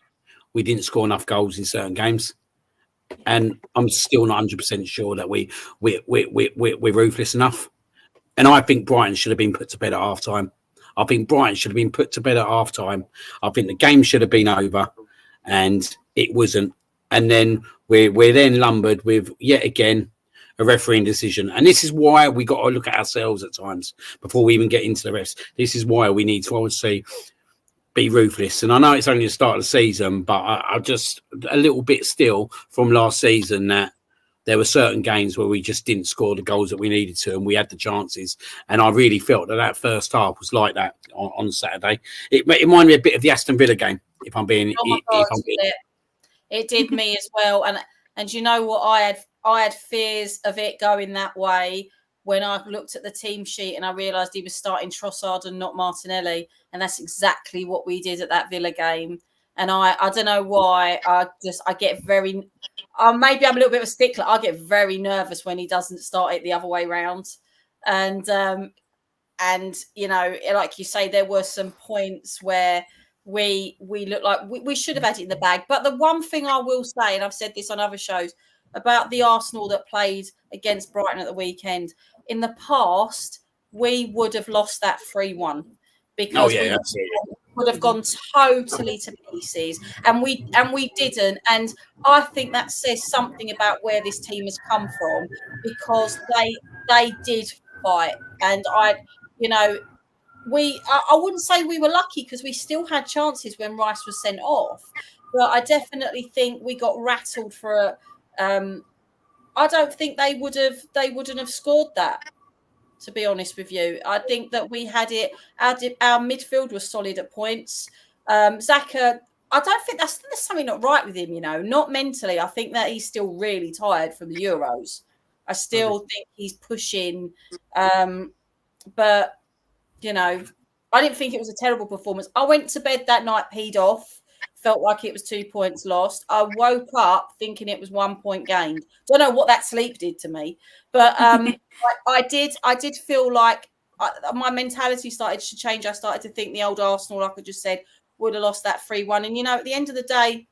we didn't score enough goals in certain games. And I'm still not 100% sure that we're ruthless enough. And I think Brighton should have been put to bed at half time. I think Brighton should have been put to bed at half time. I think the game should have been over, and it wasn't. And then we're then lumbered with, yet again, a refereeing decision. And this is why we got to look at ourselves at times before we even get into the refs. This is why we need to, I would say, be ruthless. And I know it's only the start of the season, but I just a little bit still from last season that there were certain games where we just didn't score the goals that we needed to, and we had the chances. And I really felt that first half was like that on Saturday. It reminded me a bit of the Aston Villa game, if I'm being. It did me as well. And you know what? I had fears of it going that way when I looked at the team sheet and I realised he was starting Trossard and not Martinelli. And that's exactly what we did at that Villa game. And I don't know why. I get very, maybe I'm a little bit of a stickler. I get very nervous when he doesn't start it the other way round. And you know, like you say, there were some points where we look like we should have had it in the bag. But the one thing I will say, and I've said this on other shows, about the Arsenal that played against Brighton at the weekend, in the past, we would have lost that 3-1 because we would have gone totally to pieces, and we didn't. And I think that says something about where this team has come from, because they did fight. And I wouldn't say we were lucky, because we still had chances when Rice was sent off, but I definitely think we got rattled for I don't think they wouldn't have scored that, to be honest with you. I think that we had it. Our midfield was solid at points. Xhaka, I don't think there's something not right with him, not mentally. I think that he's still really tired from the Euros. I still think he's pushing. But, I didn't think it was a terrible performance. I went to bed that night peed off, felt like it was 2 points lost. I woke up thinking it was 1 point gained. Don't know what that sleep did to me, but I did feel like my mentality started to change. I started to think the old Arsenal, like I just said, would have lost that 3-1. And, at the end of the day,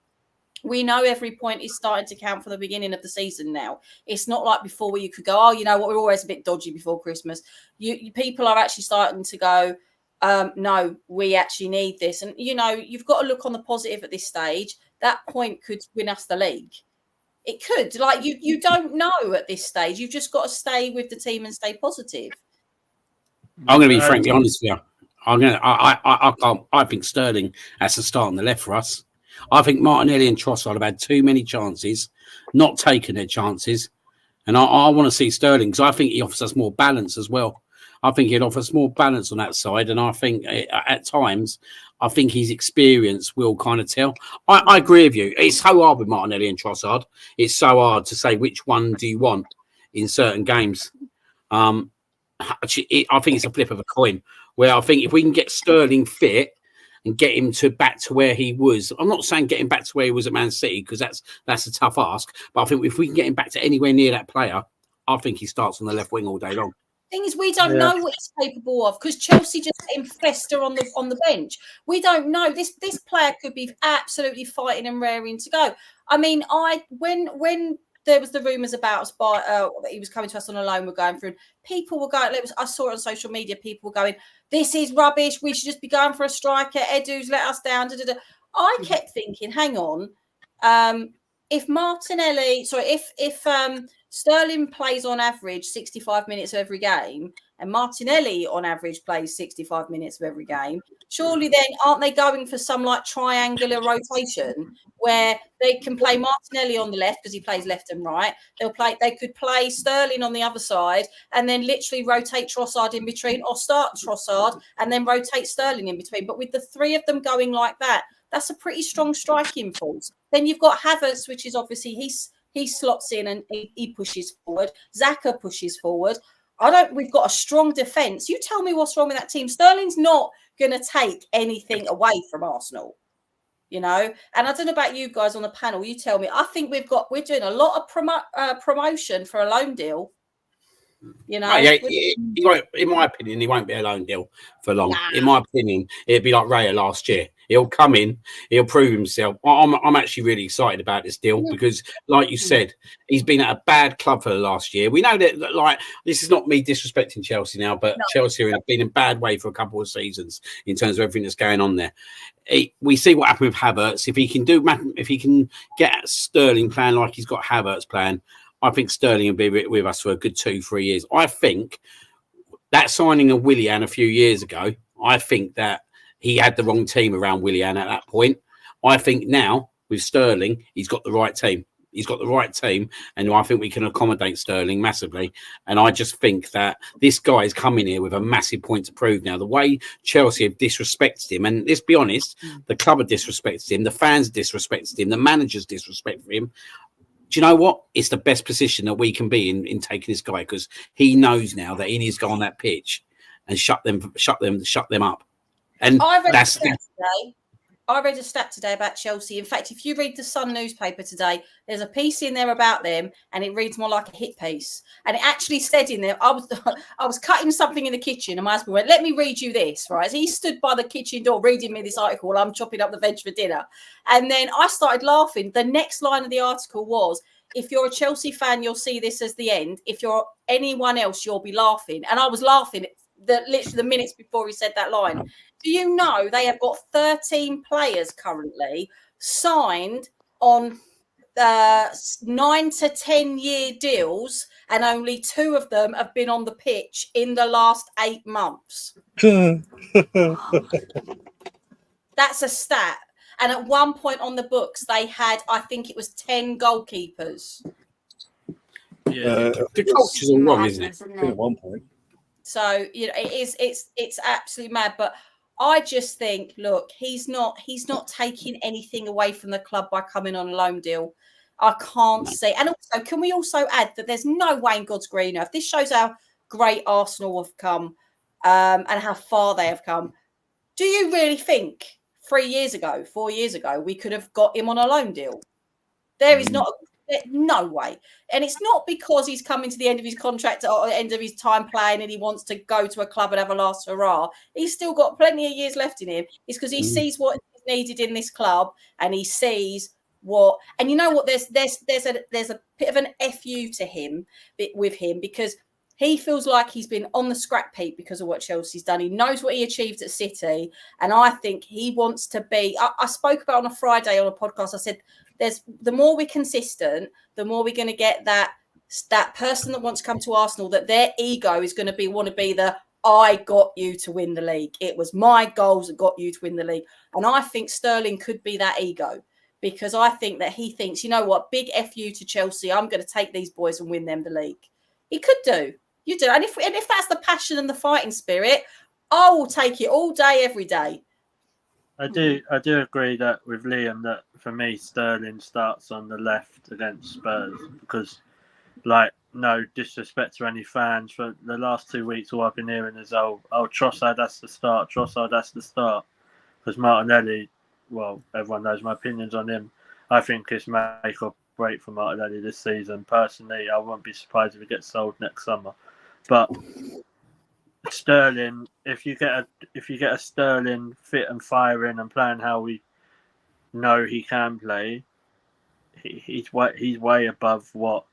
we know every point is starting to count for the beginning of the season now. It's not like before where you could go, what, we're always a bit dodgy before Christmas. You people are actually starting to go, no, we actually need this. And, you've got to look on the positive at this stage. That point could win us the league. It could. Like, you don't know at this stage. You've just got to stay with the team and stay positive. I'm going to be frankly honest with you. I think Sterling has to start on the left for us. I think Martinelli and Trossard have had too many chances, not taken their chances. And I want to see Sterling, because I think he offers us more balance as well. I think he'd offer us more balance on that side. And I think at times, I think his experience will kind of tell. I agree with you. It's so hard with Martinelli and Trossard. It's so hard to say which one do you want in certain games. I think it's a flip of a coin, where I think if we can get Sterling fit and get him back to where he was. I'm not saying get him back to where he was at Man City, because that's a tough ask. But I think if we can get him back to anywhere near that player, I think he starts on the left wing all day long. Thing is, we don't know what he's capable of, because Chelsea just let him fester on the bench. We don't know. This player could be absolutely fighting and raring to go. I mean, when there was the rumours about us that he was coming to us on a loan, we're going through. People were going. I saw it on social media. People were going, "This is rubbish. We should just be going for a striker. Edu's let us down." I kept thinking, hang on. If Martinelli, if Sterling plays on average 65 minutes of every game, and Martinelli on average plays 65 minutes of every game, surely then aren't they going for some like triangular rotation where they can play Martinelli on the left because he plays left and right? They could play Sterling on the other side and then literally rotate Trossard in between, or start Trossard and then rotate Sterling in between. But with the three of them going like that, That's a pretty strong striking force. Then you've got Havertz, which is obviously he slots in and he pushes forward. Xhaka pushes forward. We've got a strong defence. You tell me what's wrong with that team. Sterling's not going to take anything away from Arsenal, you know. And I don't know about you guys on the panel. You tell me. I think we're doing a lot of promotion for a loan deal. You know, he won't, in my opinion, he won't be a loan deal for long. Nah. In my opinion, it'd be like Raya last year. He'll come in, he'll prove himself. I'm actually really excited about this deal because, like you said, he's been at a bad club for the last year. We know that, like, this is not me disrespecting Chelsea now, but Chelsea have been in a bad way for a couple of seasons in terms of everything that's going on there. We see what happened with Havertz. If he can get Sterling playing like he's got Havertz playing, I think Sterling will be with us for a good 2-3 years. I think that signing of Willian a few years ago, I think that he had the wrong team around Willian at that point. I think now with Sterling, he's got the right team. He's got the right team, and I think we can accommodate Sterling massively. And I just think that this guy is coming here with a massive point to prove now. The way Chelsea have disrespected him, and let's be honest, the club have disrespected him, the fans have disrespected him, the managers disrespected him. Do you know what? It's the best position that we can be in taking this guy because he knows now that he needs to go on that pitch and shut them up. And I read a stat today about Chelsea. In fact, if you read the Sun newspaper today, there's a piece in there about them, and it reads more like a hit piece. And it actually said in there, I was cutting something in the kitchen, and my husband went, "Let me read you this." Right? So he stood by the kitchen door reading me this article while I'm chopping up the veg for dinner. And then I started laughing. The next line of the article was, "If you're a Chelsea fan, you'll see this as the end. If you're anyone else, you'll be laughing." And I was laughing literally the minutes before he said that line. Do you know they have got 13 players currently signed on 9 to 10 year deals, and only 2 of them have been on the pitch in the last 8 months? That's a stat. And at one point on the books, they had, I think it was 10 goalkeepers. Yeah, the culture's all wrong, isn't it? At one point. So, you know, it's absolutely mad. But I just think, look, he's not taking anything away from the club by coming on a loan deal. I can't see. And also, can we also add that there's no way in God's green earth. This shows how great Arsenal have come and how far they have come. Do you really think 3 years ago, 4 years ago, we could have got him on a loan deal? There is no way. And it's not because he's coming to the end of his contract or the end of his time playing and he wants to go to a club and have a last hurrah. He's still got plenty of years left in him. It's because he sees what is needed in this club, and he sees what. And you know what? There's a bit of an FU to him with him, because he feels like he's been on the scrap heap because of what Chelsea's done. He knows what he achieved at City, and I think he wants to be. I spoke about on a Friday on a podcast. I said, the more we're consistent, the more we're going to get that person that wants to come to Arsenal, that their ego is going to want to be the, I got you to win the league. It was my goals that got you to win the league. And I think Sterling could be that ego, because I think that he thinks, you know what, big FU to Chelsea, I'm going to take these boys and win them the league. He could do. You do. And if that's the passion and the fighting spirit, I will take it all day, every day. I do agree that with Liam, that for me Sterling starts on the left against Spurs, because, like, no disrespect to any fans, for the last 2 weeks all I've been hearing is Trossard, that's the start, because Martinelli, well, everyone knows my opinions on him. I think it's make or break for Martinelli this season. Personally, I won't be surprised if he gets sold next summer. But Sterling, if you get a Sterling fit and firing and playing how we know he can play, he's way above what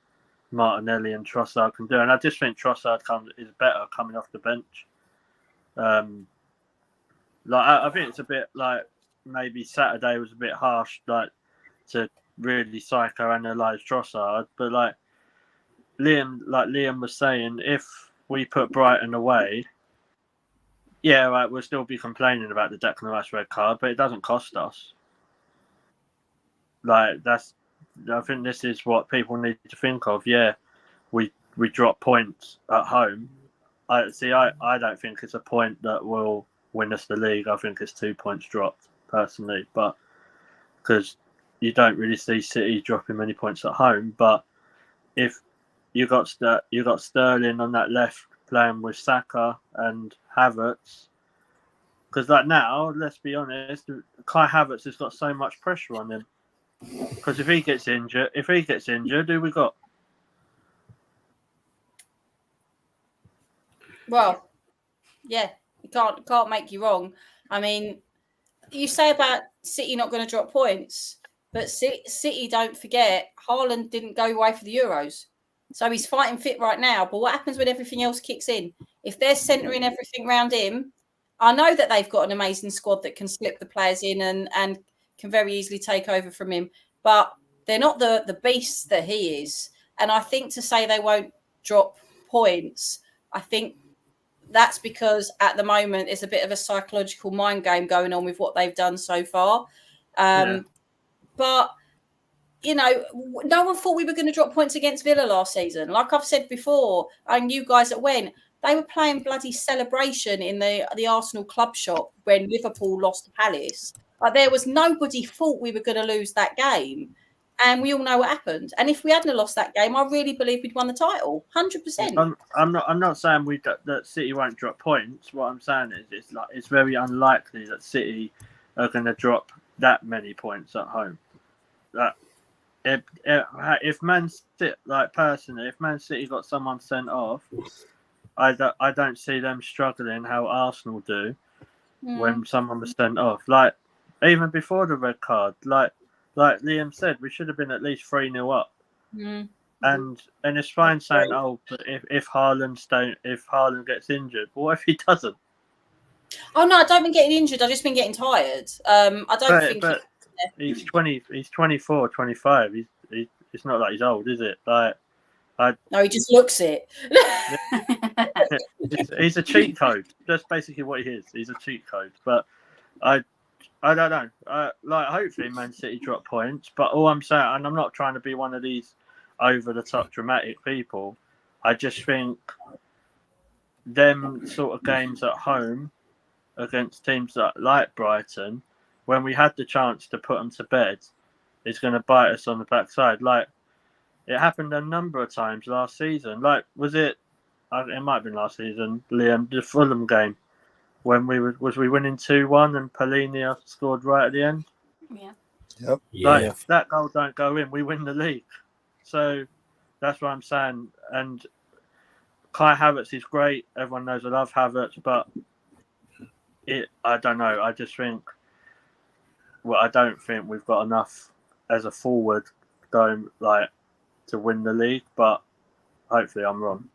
Martinelli and Trossard can do. And I just think Trossard is better coming off the bench. I think it's a bit like maybe Saturday was a bit harsh, like, to really psychoanalyze Trossard, but like Liam was saying, if we put Brighton away, yeah, right, we'll still be complaining about the Declan Rice red card, but it doesn't cost us. Like, I think this is what people need to think of. Yeah, we drop points at home. I don't think it's a point that will win us the league. I think it's 2 points dropped, personally. But because you don't really see City dropping many points at home. But if you got Sterling on that left playing with Saka and Havertz, because like now, let's be honest, Kai Havertz has got so much pressure on him. Because if he gets injured, who we got? Well, yeah, you can't make you wrong. I mean, you say about City not going to drop points, but City, don't forget, Haaland didn't go away for the Euros. So he's fighting fit right now. But what happens when everything else kicks in? If they're centering everything around him, I know that they've got an amazing squad that can slip the players in and can very easily take over from him. But they're not the beasts that he is. And I think to say they won't drop points, I think that's because at the moment it's a bit of a psychological mind game going on with what they've done so far. But you know, no one thought we were going to drop points against Villa last season. Like I've said before, and you guys that went, they were playing bloody celebration in the Arsenal club shop when Liverpool lost to Palace. Like there was nobody thought we were going to lose that game. And we all know what happened. And if we hadn't lost that game, I really believe we'd won the title, 100%. I'm not saying that City won't drop points. What I'm saying is it's very unlikely that City are going to drop that many points at home. That if Man City, personally, if Man City got someone sent off, I don't see them struggling how Arsenal do when someone was sent off. Like even before the red card, like Liam said, we should have been at least 3-0 up. And it's fine saying, but if Haaland gets injured, but what if he doesn't? Oh no, I don't mean getting injured. I've just been getting tired. I don't think. But he's 24, 25. It's not like he's old, is it? No, he just looks it. He's a cheat code. That's basically what he is. He's a cheat code. But I don't know. Hopefully Man City drop points. But all I'm saying, and I'm not trying to be one of these over-the-top dramatic people, I just think them sort of games at home against teams like Brighton, when we had the chance to put them to bed, is going to bite us on the backside. Like, it happened a number of times last season. Like, was it? It might have been last season, Liam, the Fulham game, when we winning 2-1 and Palhinha scored right at the end. Yeah. Yep. Yeah. That goal don't go in, we win the league. So that's what I'm saying. And Kai Havertz is great. Everyone knows I love Havertz, but I don't know. I just think, I don't think we've got enough as a forward going to win the league. But hopefully, I'm wrong.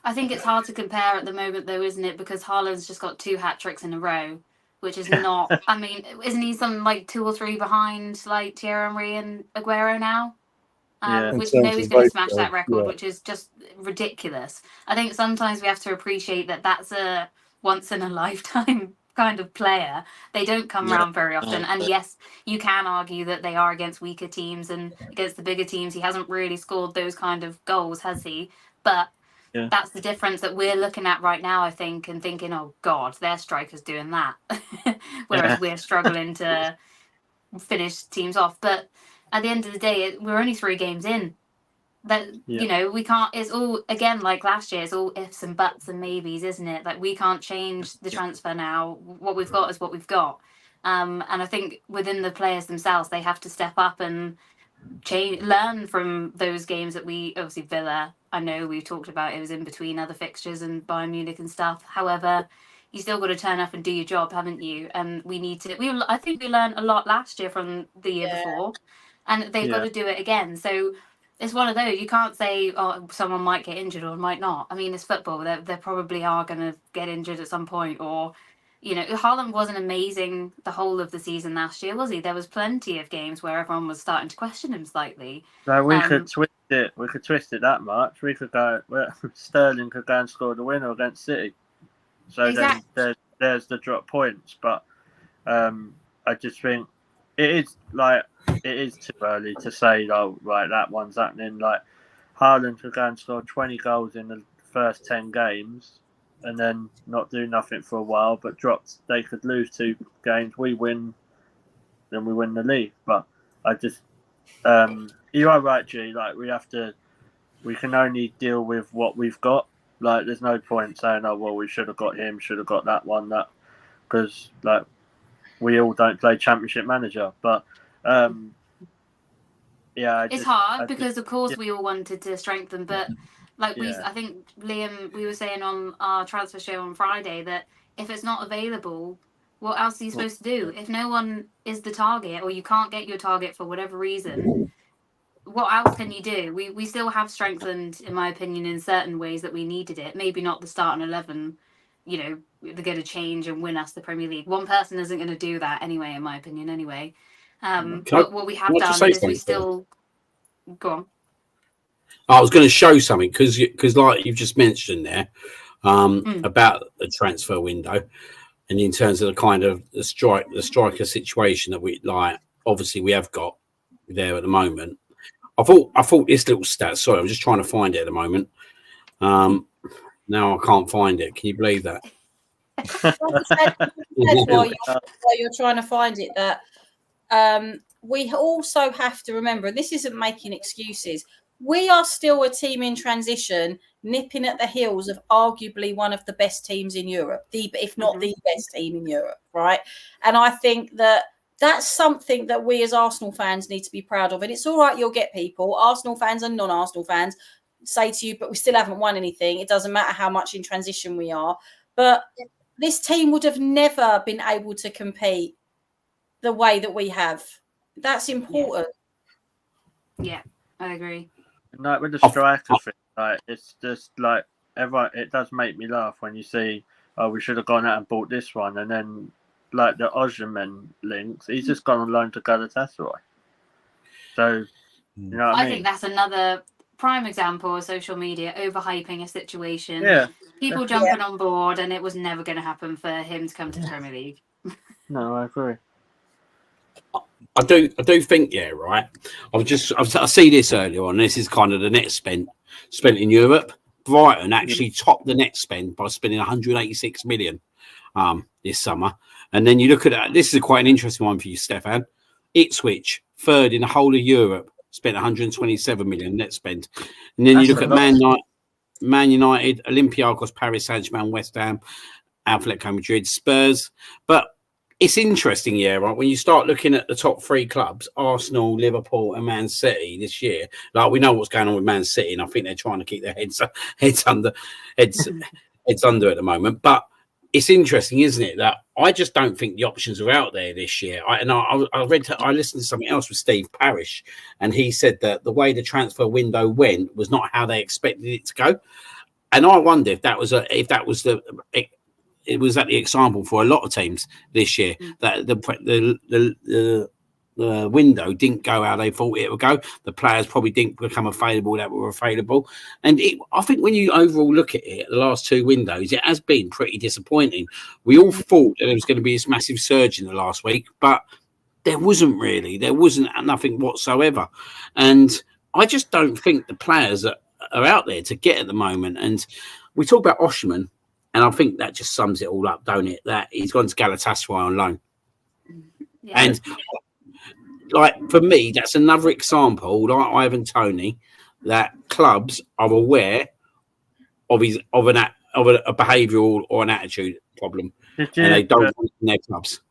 I think it's hard to compare at the moment, though, isn't it? Because Haaland's just got 2 hat-tricks in a row, which is not... I mean, isn't he something 2 or 3 behind, Thierry Henry and Aguero now? Which we know he's going to smash that record, which is just ridiculous. I think sometimes we have to appreciate that that's a once-in-a-lifetime kind of player. They don't come around very often. And yes, you can argue that they are against weaker teams, and against the bigger teams, he hasn't really scored those kind of goals, has he? But... Yeah. That's the difference that we're looking at right now, I think, and thinking, oh, God, their striker's doing that. Whereas we're struggling to finish teams off. But at the end of the day, we're only 3 games in. We can't, it's all, again, like last year, it's all ifs and buts and maybes, isn't it? Like, we can't change the transfer now. What we've got is what we've got. And I think within the players themselves, they have to step up and learn from those games that obviously Villa, I know we've talked about, it was in between other fixtures and Bayern Munich and stuff. However, you still got to turn up and do your job, haven't you? And we need to. I think we learned a lot last year from the year before, and they've got to do it again. So it's one of those. You can't say, oh, someone might get injured or might not. I mean, it's football. They probably are going to get injured at some point, or. Haaland wasn't amazing the whole of the season last year, was he? There was plenty of games where everyone was starting to question him slightly. So we could twist it. We could twist it that much. We could go. Sterling could go and score the winner against City. So exactly. Then there's the drop points. But I just think it is too early to say, oh, right, that one's happening. Like Haaland could go and score 20 goals in the first 10 games. And then not do nothing for a while, but they could lose 2 games. We win then we win the league. But I just, you are right, G. Like we can only deal with what we've got. Like there's no point saying, oh well, we should have got him, should have got that one, that because like we all don't play Championship Manager. But yeah, It's hard because, of course, we all wanted to strengthen, but I think Liam, we were saying on our transfer show on Friday that if it's not available, what else are you supposed to do? If no one is the target, or you can't get your target for whatever reason, what else can you do? We still have strengthened, in my opinion, in certain ways that we needed it. Maybe not the starting 11. They're going to change and win us the Premier League. One person isn't going to do that anyway, in my opinion. Anyway. But what we have done is we still go on. I was going to show something because like you've just mentioned there about the transfer window, and in terms of the kind of the striker situation that we like, obviously we have got there at the moment. I thought this little stat. Sorry, I'm just trying to find it at the moment. Now I can't find it. Can you believe that? While you're trying to find it, that we also have to remember, and this isn't making excuses, we are still a team in transition, nipping at the heels of arguably one of the best teams in Europe, if not the best team in Europe, right? And I think that that's something that we as Arsenal fans need to be proud of. And it's all right, you'll get people, Arsenal fans and non-Arsenal fans, say to you, but we still haven't won anything. It doesn't matter how much in transition we are. But this team would have never been able to compete the way that we have. That's important. Yeah, I agree. Like with the striker thing, like it's just like everyone. It does make me laugh when you see, oh, we should have gone out and bought this one, and then like the Osimhen links, he's just gone on loan to Galatasaray. So you know what I mean? Think that's another prime example of social media overhyping a situation. Yeah, people jumping on board, and it was never going to happen for him to come to the Premier League. No, I agree. I do think, right. I see this earlier on. This is kind of the net spent in Europe. Brighton actually topped the net spend by spending 186 million this summer. And then you look at that. This is quite an interesting one for you, Stefan. Ipswich, third in the whole of Europe, spent 127 million net spend. And then you look at Man United, Olympiacos, Paris Saint-Germain, West Ham, Atletico Madrid, Spurs. But it's interesting, right? When you start looking at the top three clubs, Arsenal, Liverpool, and Man City this year, like we know what's going on with Man City, and I think they're trying to keep their heads under at the moment. But it's interesting, isn't it, that I just don't think the options are out there this year. I listened to something else with Steve Parish, and he said that the way the transfer window went was not how they expected it to go. And I wonder if that was it was at the example for a lot of teams this year that the window didn't go how they thought it would go. The players probably didn't become available that were available. And I think when you overall look at it, the last two windows, it has been pretty disappointing. We all thought that there was going to be this massive surge in the last week, but there wasn't really. There wasn't nothing whatsoever. And I just don't think the players are out there to get at the moment. And we talk about Osimhen, and I think that just sums it all up, don't it? That he's gone to Galatasaray on loan. Yeah. And like for me, that's another example, like Ivan Toney, that clubs are aware of a behavioural or an attitude problem, and they don't want it in their clubs.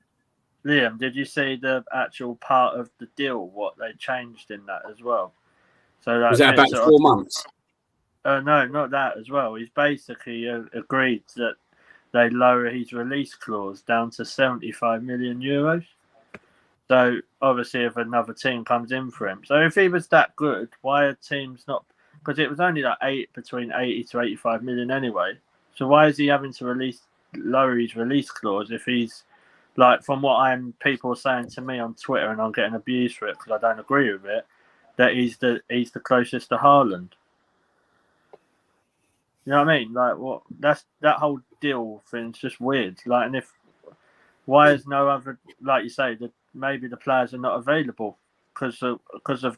Liam, did you see the actual part of the deal? What they changed in that as well? So that was that about 4 months? No, not that as well. He's basically agreed that they lower his release clause down to 75 million euros. So obviously, if another team comes in for him, so if he was that good, why are teams not? Because it was only like between 80 to 85 million anyway. So why is he having to lower his release clause if he's like, from what people are saying to me on Twitter, and I'm getting abused for it because I don't agree with it, that he's the closest to Haaland. You know what I mean? Like, what? That whole deal thing's just weird. Like, and why is no other, like you say, that maybe the players are not available because of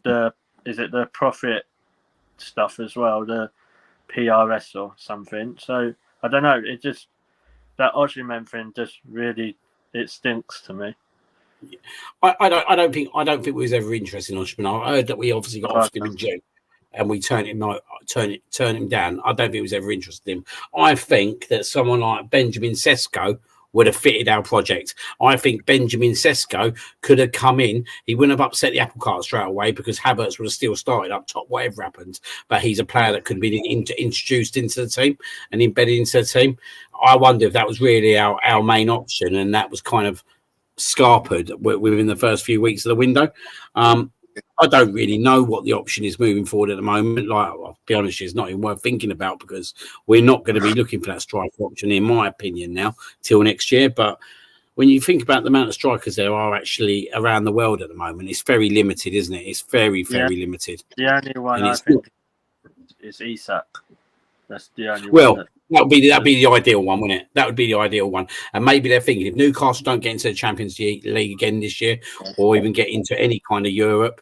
the profit stuff as well, the PRS or something. So I don't know. It just, that Osimhen thing just really, it stinks to me. I don't think we was ever interested in Oshman. I heard that we obviously got offered him in June, and we turned him down. I don't think he was ever interested in him. I think that someone like Benjamin Sesko would have fitted our project. I think Benjamin Sesko could have come in. He wouldn't have upset the apple cart straight away because Havertz would have still started up top, whatever happened. But he's a player that could have been introduced into the team and embedded into the team. I wonder if that was really our main option, and that was kind of scarpered within the first few weeks of the window. I don't really know what the option is moving forward at the moment. Like, I'll be honest, it's not even worth thinking about because we're not going to be looking for that striker option, in my opinion, now till next year. But when you think about the amount of strikers there are actually around the world at the moment, it's very limited, isn't it? It's very, very limited. The only one I think is Isak. That's the only one. Well, that'd be the ideal one, wouldn't it? That would be the ideal one. And maybe they're thinking if Newcastle don't get into the Champions League again this year, or even get into any kind of Europe,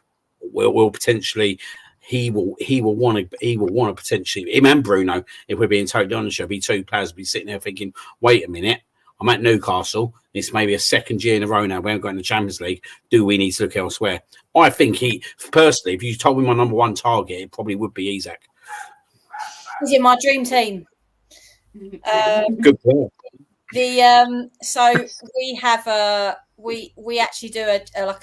will potentially he will want to potentially him and Bruno, if we're being totally honest, there'll be two players be sitting there thinking, wait a minute, I'm at Newcastle. It's maybe a second year in a row now. We haven't got in the Champions League. Do we need to look elsewhere? I think personally, if you told me my number one target, it probably would be Isak. He's in my dream team. Good point. So we have we actually do a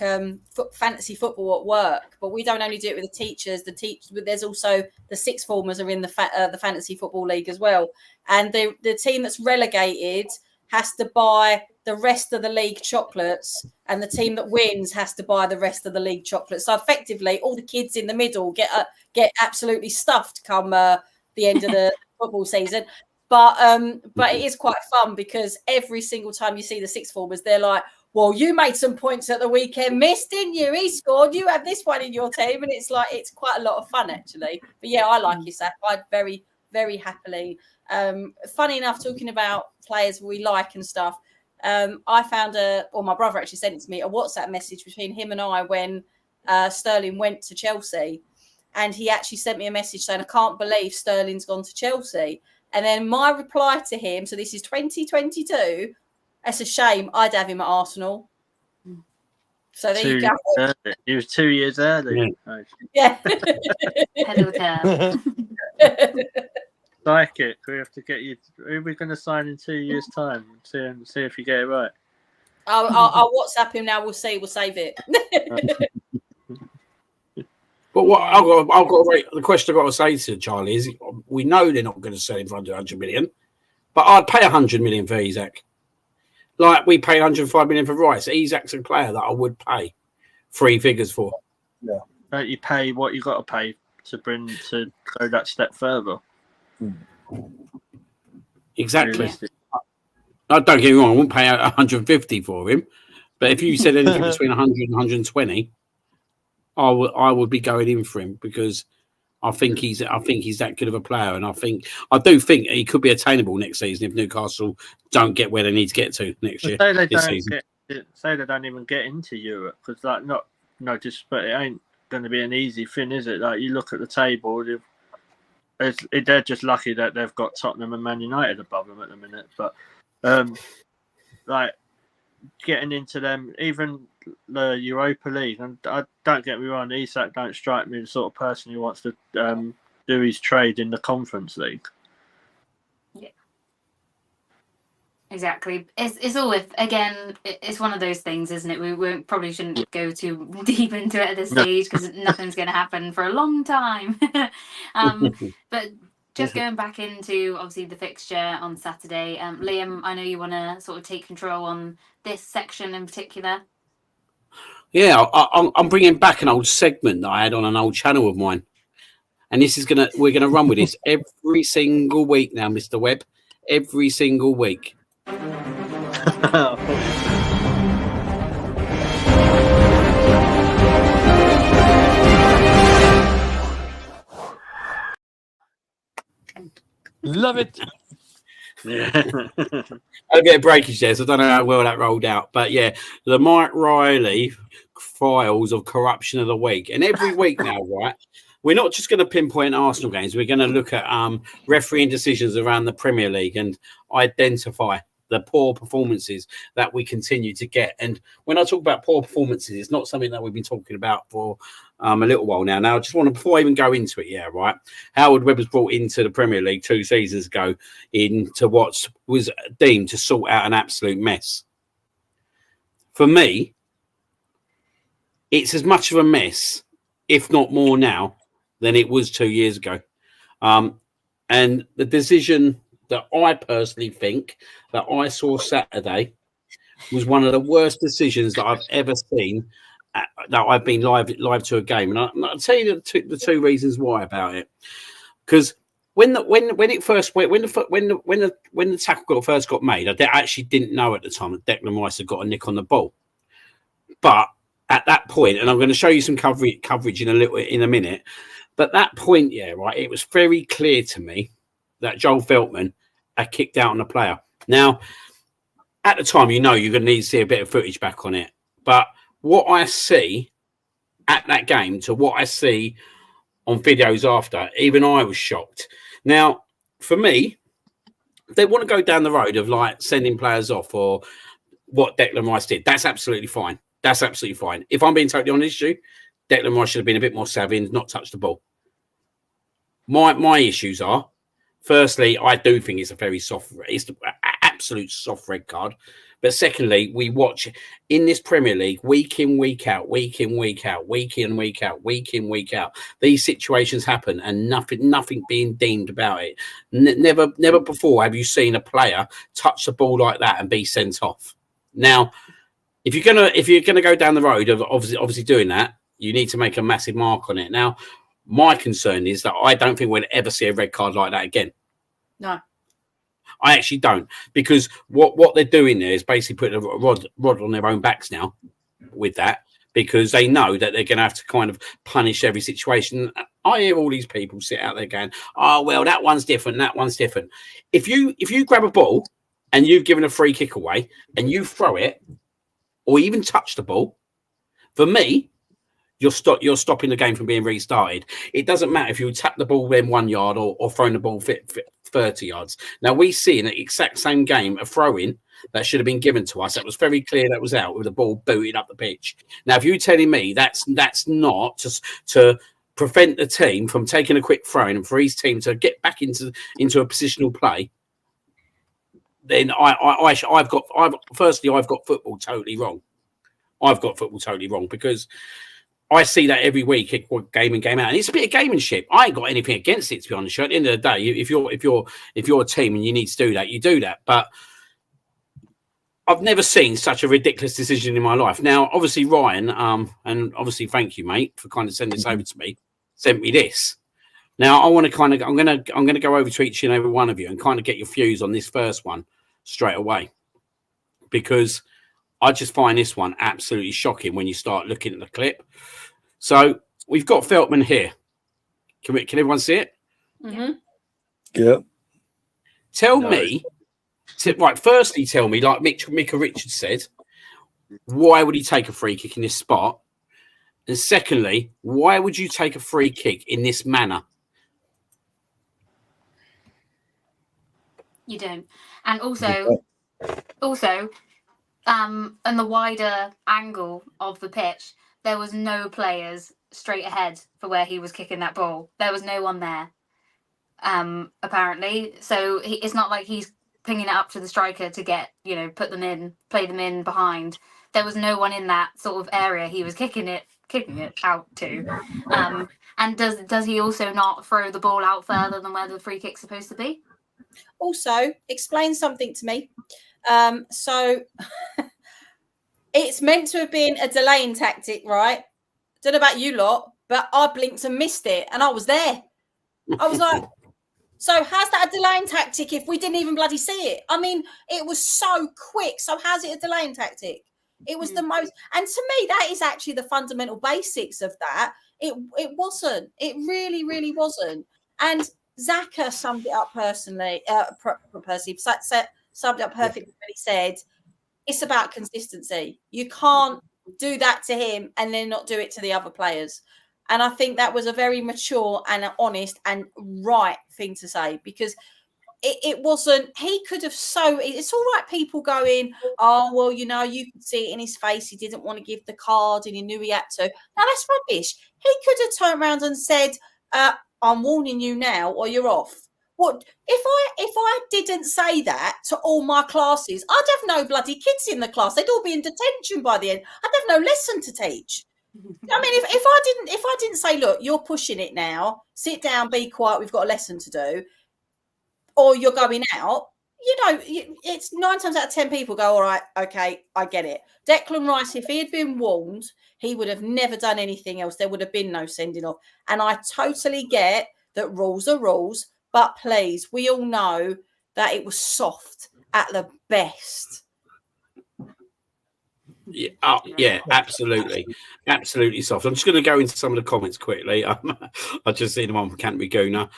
fantasy football at work, but we don't only do it with the teachers. But there's also the sixth formers are in the fantasy football league as well, and the team that's relegated has to buy the rest of the league chocolates, and the team that wins has to buy the rest of the league chocolates. So effectively, all the kids in the middle get absolutely stuffed come the end of the football season. But it is quite fun because every single time you see the sixth formers, they're like, well, you made some points at the weekend, miss, didn't you? He scored. You have this one in your team. And it's like, it's quite a lot of fun, actually. But yeah, I like Isak. I'd very, very happily. Funny enough, talking about players we like and stuff, I found my brother actually sent it to me, a WhatsApp message between him and I when Sterling went to Chelsea. And he actually sent me a message saying, I can't believe Sterling's gone to Chelsea. And then my reply to him, so this is 2022, that's a shame. I'd have him at Arsenal. So there you go. He was 2 years early. Yeah. Hello there. Psychic, we have to get you. Who are we going to sign in 2 years' time? See if you get it right. I'll WhatsApp him now. We'll see. We'll save it. But what the question I've got to say to Charlie is, we know they're not going to sell him for 100 million, but I'd pay 100 million for Isak. Like we paid 105 million for Rice. Isak's a player that I would pay 3 figures for. Yeah. Don't you pay what you got to pay to go that step further? Exactly. No, don't get me wrong, I wouldn't pay 150 for him. But if you said anything between 100 and 120, I would be going in for him because I think he's that good of a player, and I do think he could be attainable next season if Newcastle don't get where they need to get to next year. Say they don't even get into Europe because but it ain't going to be an easy thing, is it? Like you look at the table, they're just lucky that they've got Tottenham and Man United above them at the minute. But like getting into them, even the Europa League, and don't get me wrong, Isak don't strike me the sort of person who wants to do his trade in the Conference League. Yeah, exactly. It's always, again, it's one of those things, isn't it? We probably shouldn't go too deep into it at this stage because nothing's going to happen for a long time. But just going back into obviously the fixture on Saturday, Liam, I know you want to sort of take control on this section in particular. Yeah, I'm bringing back an old segment that I had on an old channel of mine, and we're gonna run with this every single week now, Mr. Webb. Every single week. Love it. Yeah. A bit of breakage there, so I don't know how well that rolled out. But yeah, the Mike Riley files of corruption of the week. And every week now, right, we're not just going to pinpoint Arsenal games. We're going to look at refereeing decisions around the Premier League and identify the poor performances that we continue to get. And when I talk about poor performances, it's not something that we've been talking about for a little while now. Now, I just want to, before I even go into it, right? Howard Webb was brought into the Premier League 2 seasons ago into what was deemed to sort out an absolute mess. For me, it's as much of a mess, if not more now, than it was 2 years ago. And the decision that I personally think that I saw Saturday was one of the worst decisions that I've ever seen. That I've been live to a game, and I'll tell you the two reasons why about it. Because when the tackle first got made, I actually didn't know at the time that Declan Rice had got a nick on the ball. But at that point, and I'm going to show you some coverage in a minute. But that point, right, it was very clear to me that Joel Veltman had kicked out on the player. Now, at the time, you're going to need to see a bit of footage back on it. But what I see at that game to what I see on videos after, even I was shocked. Now, for me, they want to go down the road of like sending players off or what Declan Rice did. That's absolutely fine. That's absolutely fine. If I'm being totally honest with you, Declan Rice should have been a bit more savvy and not touched the ball. My issues are, firstly, I do think it's a very soft, it's an absolute soft red card. But secondly, we watch in this Premier League week in, week out, week in, week out, week in, week out, week in, week out. These situations happen and nothing being deemed about it. Never before have you seen a player touch the ball like that and be sent off. Now, if you're gonna go down the road of obviously doing that, you need to make a massive mark on it. Now, my concern is that I don't think we'll ever see a red card like that again. No. I actually don't, because what they're doing there is basically putting a rod on their own backs now with that, because they know that they're going to have to kind of punish every situation. I hear all these people sit out there going, oh, well, that one's different, that one's different. If you grab a ball and you've given a free kick away and you throw it or even touch the ball, for me, you're stopping the game from being restarted. It doesn't matter if you tap the ball in 1 yard or throwing the ball 30 yards. Now, we see in the exact same game a throw-in that should have been given to us. That was very clear that was out with the ball booted up the pitch. Now, if you're telling me that's not just to prevent the team from taking a quick throw-in and for his team to get back into a positional play, then I've got football totally wrong. I've got football totally wrong because I see that every week, game in, game out, and it's a bit of gamemanship. I ain't got anything against it, to be honest. At the end of the day, if you're a team and you need to do that, you do that. But I've never seen such a ridiculous decision in my life. Now, obviously, Ryan, and obviously, thank you, mate, for kind of sending this over to me. Sent me this. Now, I want to I'm gonna go over to each and every one of you and kind of get your views on this first one straight away, because I just find this one absolutely shocking when you start looking at the clip. So we've got Veltman here. Can everyone see it? Mm-hmm. Yeah. Tell me, firstly, tell me, like Micah Richards said, why would he take a free kick in this spot? And secondly, why would you take a free kick in this manner? You don't. And also, in the wider angle of the pitch, there was no players straight ahead for where he was kicking that ball. There was no one there, apparently. So it's not like he's pinging it up to the striker to get, put them in, play them in behind. There was no one in that sort of area he was kicking it out to. And does he also not throw the ball out further than where the free kick's supposed to be? Also, explain something to me. So it's meant to have been a delaying tactic, right? Don't know about you lot, but I blinked and missed it, and I was there. I was like, so how's that a delaying tactic if we didn't even bloody see it? I mean, it was so quick. So how's it a delaying tactic? It was the most, and to me, that is actually the fundamental basics of that. It wasn't. It really, really wasn't. And Zaka summed it up personally. Percy summed it up perfectly when he said, it's about consistency. You can't do that to him and then not do it to the other players. And I think that was a very mature and honest and right thing to say, because it wasn't. He could have it's all right. People going, oh well, you know, you could see it in his face. He didn't want to give the card, and he knew he had to. Now that's rubbish. He could have turned around and said, "I'm warning you now, or you're off." What if I didn't say that to all my classes? I'd have no bloody kids in the class. They'd all be in detention by the end. I'd have no lesson to teach. I mean, if I didn't say, look, you're pushing it now. Sit down, be quiet. We've got a lesson to do. Or you're going out, you know, it's 9 times out of 10 people go, all right, okay, I get it. Declan Rice, if he had been warned, he would have never done anything else. There would have been no sending off. And I totally get that rules are rules, but please, we all know that it was soft at the best. Yeah, absolutely soft. I'm just going to go into some of the comments quickly. I've just seen the one from Canterbury Gooner.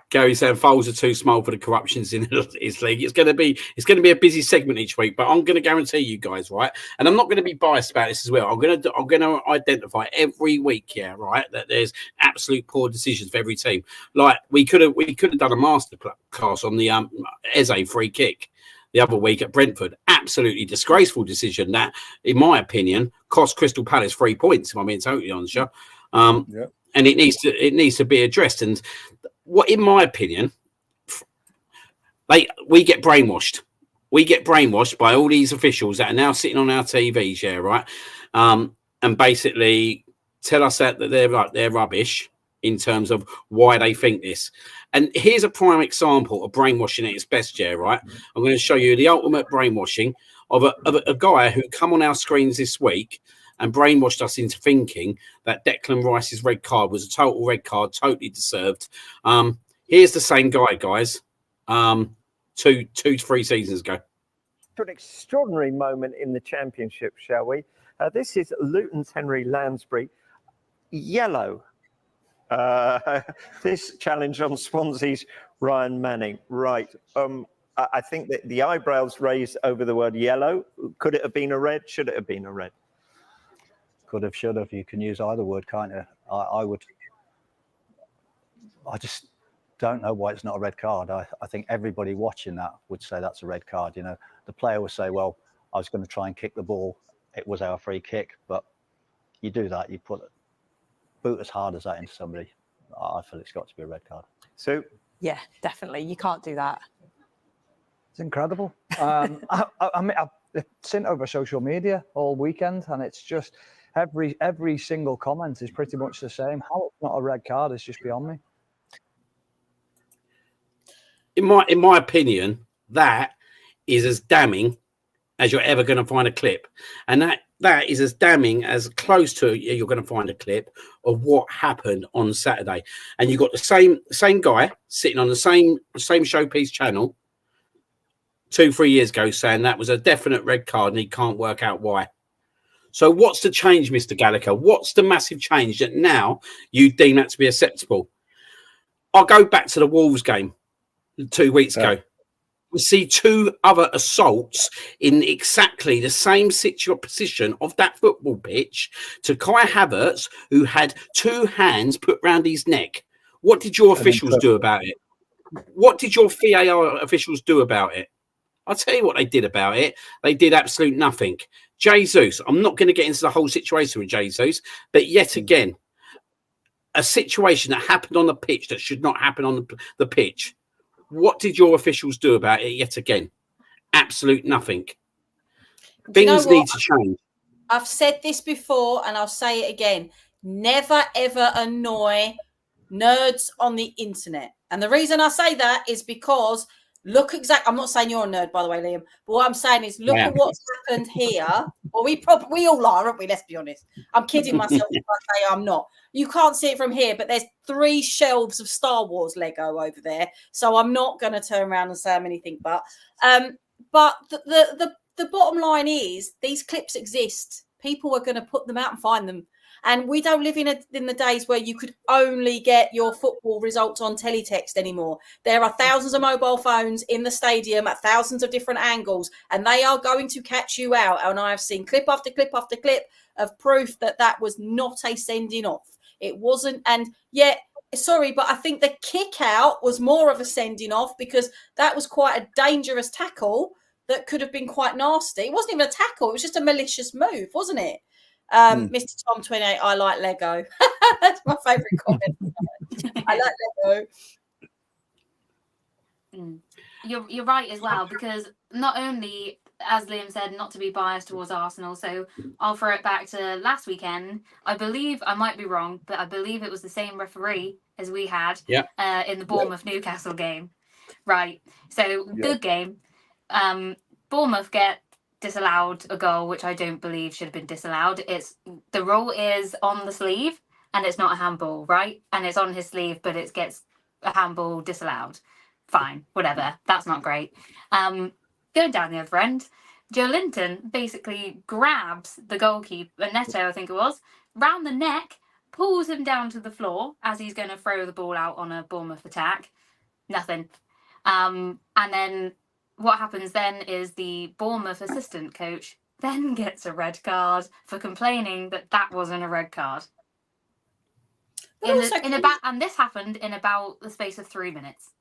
Gary saying Foles are too small for the corruptions in his league. It's going to be a busy segment each week, but I'm going to guarantee you guys, right? And I'm not going to be biased about this as well. I'm going to identify every week, yeah, right, that there's absolute poor decisions for every team. Like we could have done a master class on the Eze free kick the other week at Brentford. Absolutely disgraceful decision that, in my opinion, cost Crystal Palace 3 points. If I'm being totally honest, yeah. And it needs to be addressed. And what, in my opinion, we get brainwashed. We get brainwashed by all these officials that are now sitting on our TVs, yeah, right, and basically tell us that they're rubbish in terms of why they think this. And here's a prime example of brainwashing at its best, yeah, right. I'm going to show you the ultimate brainwashing of a guy who come on our screens this week and brainwashed us into thinking that Declan Rice's red card was a total red card, totally deserved. Here's the same guy, guys, 2 to 3 seasons ago. An extraordinary moment in the Championship, shall we? This is Luton's Henry Lansbury. Yellow. This challenge on Swansea's Ryan Manning. Right. I think that the eyebrows raised over the word yellow. Could it have been a red? Should it have been a red? Could have, should have. You can use either word, can't you? I just don't know why it's not a red card. I think everybody watching that would say that's a red card. You know, the player will say, well, I was going to try and kick the ball. It was our free kick. But you do that, you boot as hard as that into somebody. I feel it's got to be a red card. So, yeah, definitely. You can't do that. It's incredible. I mean, I've seen it over social media all weekend, and it's just every single comment is pretty much the same. How it's not a red card is just beyond me. In my opinion, that is as damning as you're ever going to find a clip, and that is as damning as close to you're going to find a clip of what happened on Saturday. And you got the same guy sitting on the same showpiece channel 2-3 years ago saying that was a definite red card and he can't work out why. So what's the change, Mr. Gallagher? What's the massive change that now you deem that to be acceptable? I'll go back to the Wolves game 2 weeks ago. We see 2 other assaults in exactly the same position of that football pitch to Kai Havertz, who had 2 hands put round his neck. What did your officials do about it? What did your VAR officials do about it? I'll tell you what they did about it. They did absolute nothing. Jesus, I'm not going to get into the whole situation with Jesus, but yet again, a situation that happened on the pitch that should not happen on the pitch. What did your officials do about it yet again? Absolute nothing. Things need to change. I've said this before and I'll say it again. Never, ever annoy nerds on the internet. And the reason I say that is because I'm not saying you're a nerd, by the way, Liam, but what I'm saying is look at what's happened here. Well, we all are, aren't we? Let's be honest. I'm kidding myself if I say I'm not. You can't see it from here, but there's 3 shelves of Star Wars Lego over there. So I'm not going to turn around and say I'm anything but. But the bottom line is these clips exist. People are going to put them out and find them. And we don't live in the days where you could only get your football results on teletext anymore. There are thousands of mobile phones in the stadium at thousands of different angles, and they are going to catch you out. And I have seen clip after clip after clip of proof that was not a sending off. It wasn't. And yet sorry, but I think the kick out was more of a sending off because that was quite a dangerous tackle that could have been quite nasty. It wasn't even a tackle; it was just a malicious move, wasn't it? Mr. Tom 28, I like Lego. That's my favourite comment. I like Lego. You're right as well, because not only, as Liam said, not to be biased towards Arsenal, so I'll throw it back to last weekend. I believe, I might be wrong, but I believe it was the same referee as we had in the Bournemouth Newcastle game. Right. So good game. Bournemouth get disallowed a goal, which I don't believe should have been disallowed. It's the rule is on the sleeve and it's not a handball, right? And it's on his sleeve, but it gets a handball disallowed. Fine, whatever. That's not great. Going down the other end, Joe Linton basically grabs the goalkeeper, Neto, I think it was, round the neck, pulls him down to the floor as he's going to throw the ball out on a Bournemouth attack. Nothing. And then what happens then is the Bournemouth assistant coach then gets a red card for complaining that that wasn't a red card. And this happened in about the space of 3 minutes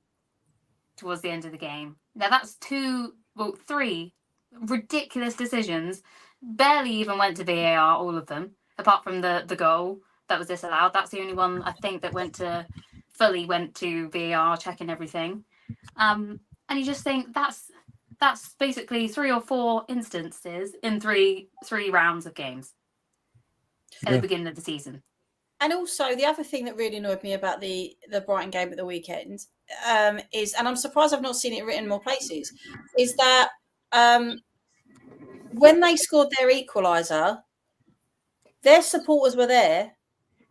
towards the end of the game. Now that's three ridiculous decisions. Barely even went to VAR, all of them, apart from the goal that was disallowed. That's the only one I think that fully went to VAR, checking everything. And you just think that's basically 3 or 4 instances in three rounds of games at the beginning of the season. And also, the other thing that really annoyed me about the Brighton game at the weekend is, and I'm surprised I've not seen it written in more places, is that when they scored their equaliser, their supporters were there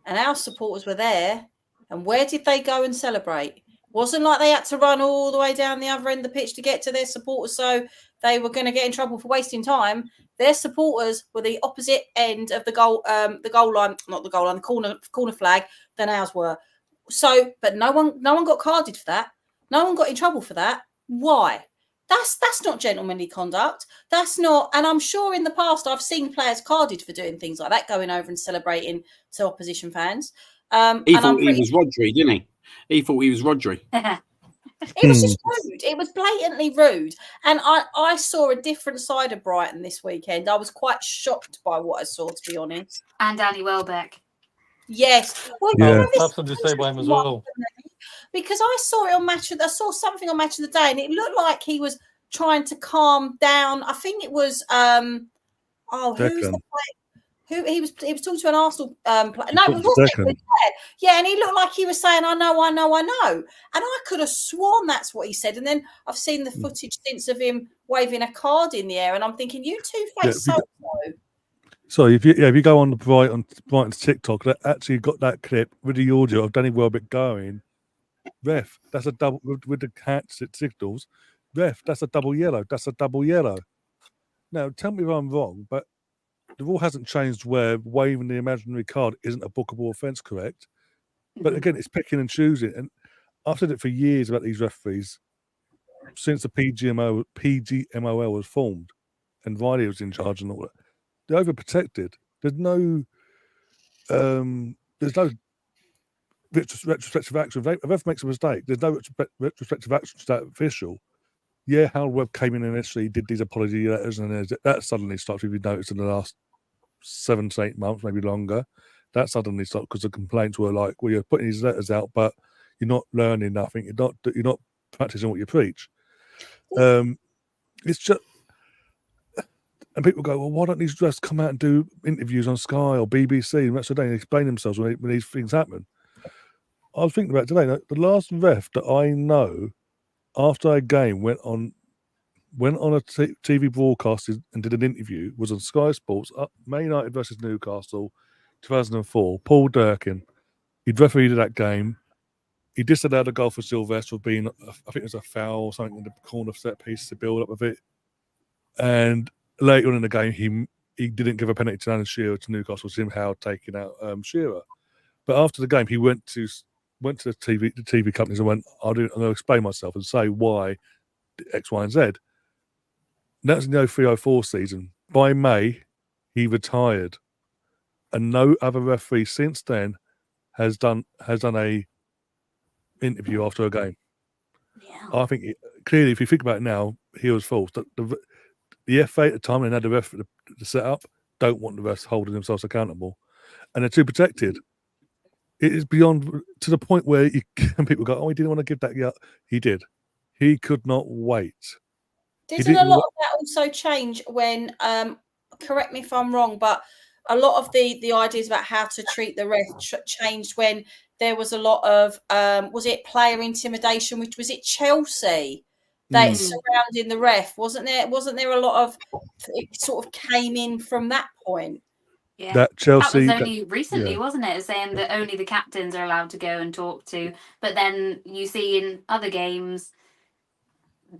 and our supporters were there. And where did they go and celebrate? Wasn't like they had to run all the way down the other end of the pitch to get to their supporters, so they were going to get in trouble for wasting time. Their supporters were the opposite end of the goal line, not the goal line, the corner flag than ours were. So, but no one got carded for that. No one got in trouble for that. Why? That's not gentlemanly conduct. That's not. And I'm sure in the past I've seen players carded for doing things like that, going over and celebrating to opposition fans. He thought he was Rodri, didn't he? He thought he was Rodri. It was just rude. It was blatantly rude. And I saw a different side of Brighton this weekend. I was quite shocked by what I saw, to be honest. And Danny Welbeck. Yes. Well, I've something to say by him as well. Because I saw it on I saw something on Match of the Day, and it looked like he was trying to calm down. I think it was who's the player? Who he was talking to an Arsenal player. No, it wasn't. Yeah, and he looked like he was saying, I know. And I could have sworn that's what he said. And then I've seen the footage since of him waving a card in the air, and I'm thinking, you two-faced so-so. So if you go on Brighton's TikTok, they actually got that clip with the audio of Danny Welbeck going, ref, that's a double with the hats it signals. Ref, that's a double yellow. That's a double yellow. Now, tell me if I'm wrong, but the rule hasn't changed where waving the imaginary card isn't a bookable offence, correct? But again, it's picking and choosing. And I've said it for years about these referees since the PGMOL was formed and Riley was in charge and all that. They're overprotected. There's no retrospective action. If a ref makes a mistake, there's no retrospective action to that official. Yeah, Howard Webb came in initially, did these apology letters, and that suddenly stopped. If you noticed in the last 7 to 8 months, maybe longer, that suddenly stopped because the complaints were like, "Well, you're putting these letters out, but you're not learning nothing. You're not practicing what you preach." It's just, and people go, "Well, why don't these refs come out and do interviews on Sky or BBC and rest of the day and explain themselves when these things happen?" I was thinking about today. The last ref that I know after a game went on a TV broadcast and did an interview was on Sky Sports, Man United versus Newcastle, 2004. Paul Durkin. He'd refereed that game. He disallowed a goal for Sylvester for being, I think it was a foul or something in the corner set piece to build up of it. And later on in the game, he didn't give a penalty to Alan Shearer to Newcastle, Tim Howard taking out Shearer. But after the game, he went to the TV companies and went, I'm going to explain myself and say why X, Y, and Z. And that was in the 03-04 season. By May, he retired. And no other referee since then has done a interview after a game. Yeah. I think clearly, if you think about it now, he was false. The FA at the time, and had the ref the set up, don't want the refs holding themselves accountable, and they're too protected. It is beyond to the point where people go, "Oh, he didn't want to give that." Yeah, he did. He could not wait. Didn't a lot of that also change when? Correct me if I'm wrong, but a lot of the ideas about how to treat the ref changed when there was a lot of was it player intimidation, which was it Chelsea that surrounding the ref, wasn't there? Wasn't there a lot of it sort of came in from that point? Yeah, that Chelsea. that was only recently, yeah. wasn't it? Saying that only the captains are allowed to go and talk to. But then you see in other games,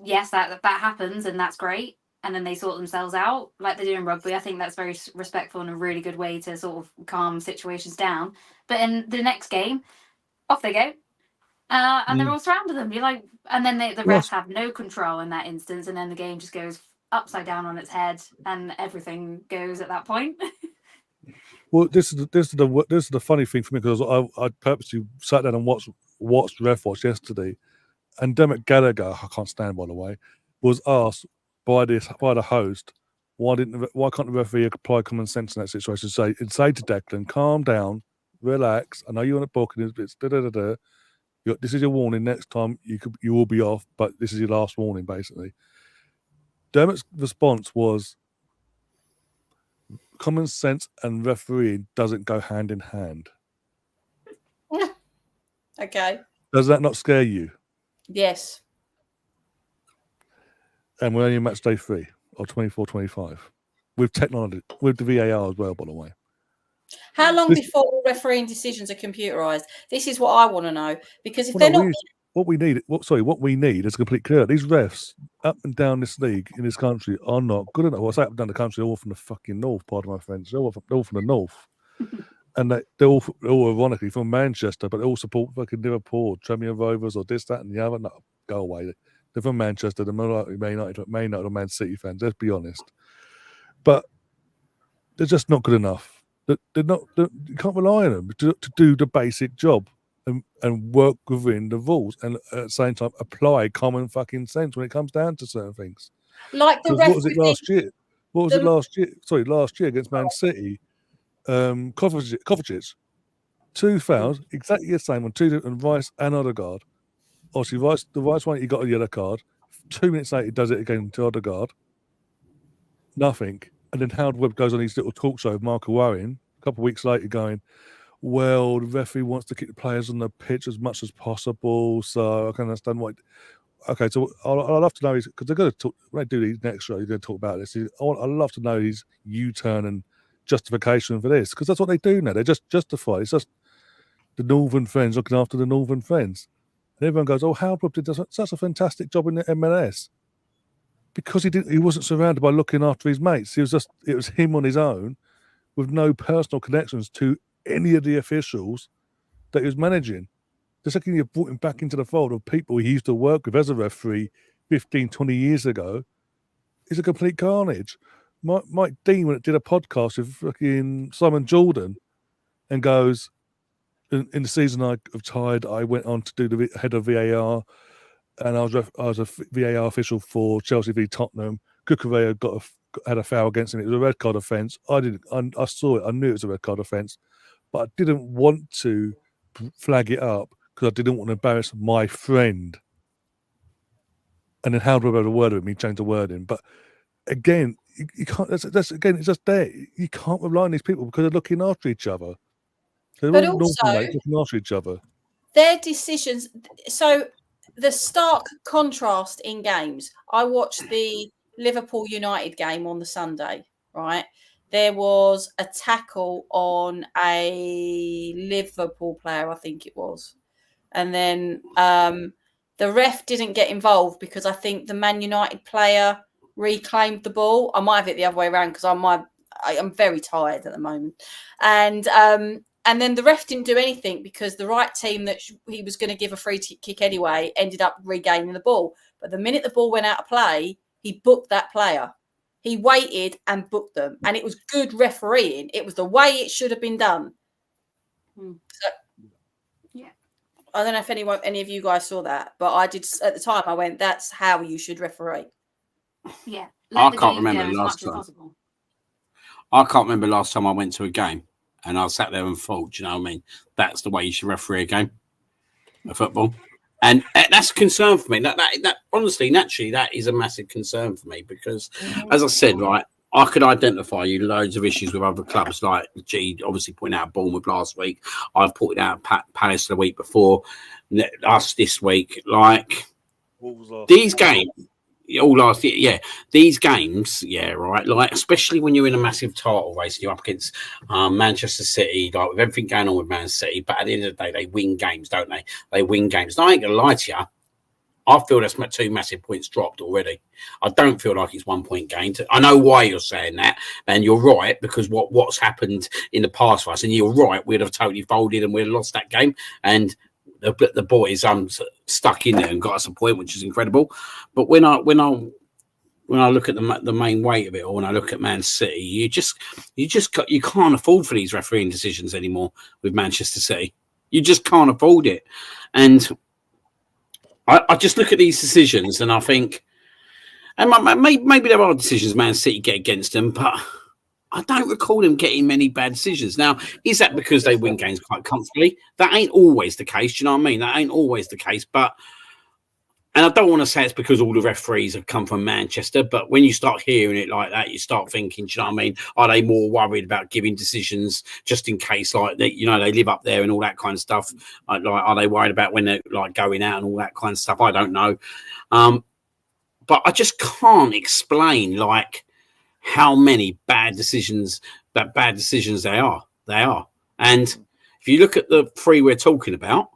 yes, that happens, and that's great. And then they sort themselves out, like they do in rugby. I think that's very respectful and a really good way to sort of calm situations down. But in the next game, off they go, and they're all surrounded them. You're like, and then the refs have no control in that instance, and then the game just goes upside down on its head, and everything goes at that point. Well, this is the funny thing for me, because I purposely sat down and watched Ref Watch yesterday, and Dermot Gallagher, I can't stand, by the way, was asked by the host, why can't the referee apply common sense in that situation? Say to Declan, calm down, relax. I know you're on a book and it's this is your warning. Next time you will be off, but this is your last warning, basically. Dermot's response was, common sense and refereeing doesn't go hand in hand. Okay. Does that not scare you? Yes. And we're only in match day 3 or 24-25 with technology, with the VAR as well, by the way. How long before all refereeing decisions are computerized? This is what I want to know, because if they're not, what we need is a complete clear. These refs up and down this league in this country are not good enough. Well, I say up and down the country, they're all from the fucking north, pardon my French. They're all from the north. And they're all ironically from Manchester, but they all support fucking Liverpool, Premier Rovers, or this, that, and the other. No, go away. They're from Manchester. They're more likely Man United or Man City fans. Let's be honest. But they're just not good enough. They're not. You can't rely on them to do the basic job and work within the rules, and at the same time apply common fucking sense when it comes down to certain things. like the What was it last year? Sorry, last year against Man City. Kovacic, 2 fouls, exactly the same on 2 different Rice and Odegaard. Obviously, the Rice one, he got a yellow card. 2 minutes later, he does it again to Odegaard. Nothing. And then Howard Webb goes on his little talk show with Michael Owen a couple of weeks later going, well, the referee wants to keep the players on the pitch as much as possible, so I can understand why. Okay, so I'd love to know, because they're going to talk, when they do these next show, you're going to talk about this. I'd love to know his U-turn and justification for this, because that's what they do now. They just justify. It's just the Northern Friends looking after the Northern Friends. And everyone goes, oh, Howard Webb did such a fantastic job in the MLS. Because he wasn't surrounded by looking after his mates. It was him on his own with no personal connections to any of the officials that he was managing. The second you brought him back into the fold of people he used to work with as a referee 15, 20 years ago, is a complete carnage. Mike Dean did a podcast with fucking Simon Jordan and goes, in the season I retired, I went on to do the head of VAR, and I was a VAR official for Chelsea v Tottenham. Cucurella had a foul against him. It was a red card offence. I saw it. I knew it was a red card offence, but I didn't want to flag it up because I didn't want to embarrass my friend. And then Howard Webb had a word with me, changed the wording. But again, you can't. That's again, it's just there. You can't rely on these people because they're looking after each other. They're but all also looking after each other. Their decisions. So the stark contrast in games. I watched the Liverpool United game on the Sunday. Right, there was a tackle on a Liverpool player, I think it was, and then the ref didn't get involved because I think the Man United player reclaimed the ball. I might have it the other way around because I'm very tired at the moment, and then the ref didn't do anything because the right team that he was going to give a free kick anyway ended up regaining the ball. But the minute the ball went out of play, he booked that player. He waited and booked them, and it was good refereeing. It was the way it should have been done. So, yeah. I don't know if any of you guys saw that, but I did at the time. I went, "That's how you should referee." Yeah, I let the can't game remember go the as last much as time. possible. I can't remember last time I went to a game and I sat there and thought, do you know what I mean? That's the way you should referee a game of football. And that's a concern for me. That honestly, naturally, that is a massive concern for me because, as I said, right, I could identify you loads of issues with other clubs, like G obviously pointing out Bournemouth last week. I've pointed out Palace the week before, us this week. Like these games, all last year, yeah. These games, yeah, right. Like especially when you're in a massive title race, and you're up against Manchester City, like with everything going on with Man City. But at the end of the day, they win games, don't they? They win games. And I ain't gonna lie to you. I feel that's 2 massive points dropped already. I don't feel like it's 1 point gained. I know why you're saying that, and you're right because what's happened in the past for us, and you're right, we'd have totally folded and we'd have lost that game. And the boys stuck in there and got us a point, which is incredible. But when I look at the main weight of it, or when I look at Man City, you can't afford for these refereeing decisions anymore with Manchester City. You just can't afford it, and I just look at these decisions and I think, and maybe there are decisions Man City get against them, but I don't recall them getting many bad decisions. Now, is that because they win games quite comfortably? That ain't always the case. Do you know what I mean? That ain't always the case. And I don't want to say it's because all the referees have come from Manchester, but when you start hearing it like that, you start thinking, do you know what I mean? Are they more worried about giving decisions just in case, like, they live up there and all that kind of stuff? Like, are they worried about when they're like going out and all that kind of stuff? I don't know. But I just can't explain like how many bad decisions there are. They are. And if you look at the three we're talking about,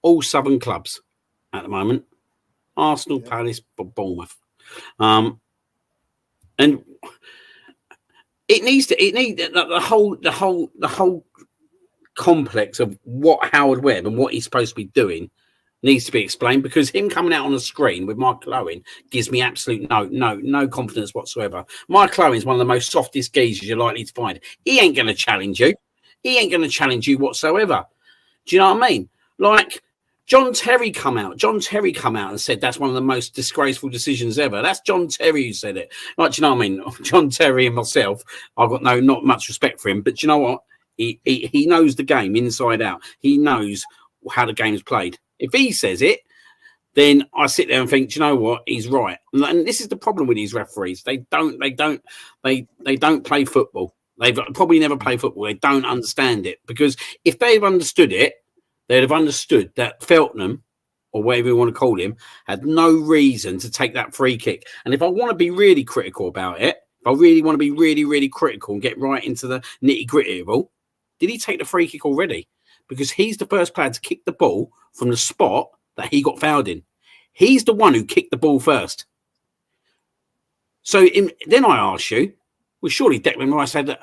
all Southern clubs at the moment. Arsenal, Palace, Bournemouth, and it needs the whole complex of what Howard Webb and what he's supposed to be doing needs to be explained, because him coming out on the screen with Michael Owen gives me absolute no confidence whatsoever. Michael Owen's one of the most softest geezers you're likely to find. He ain't going to challenge you. He ain't going to challenge you whatsoever. Do you know what I mean? Like. John Terry come out and said that's one of the most disgraceful decisions ever. That's John Terry who said it. Like, do you know what I mean? John Terry and myself, I've got not much respect for him, but do you know what? He knows the game inside out. He knows how the game's played. If he says it, then I sit there and think, do you know what? He's right. And this is the problem with these referees. They don't play football. They've probably never played football. They don't understand it, because if they've understood it, they'd have understood that Feltnam, or whatever you want to call him, had no reason to take that free kick. And if I want to be really critical about it, if I really want to be really, really critical and get right into the nitty-gritty of all, did he take the free kick already? Because he's the first player to kick the ball from the spot that he got fouled in. He's the one who kicked the ball first. So then I ask you, well, surely Declan Rice had the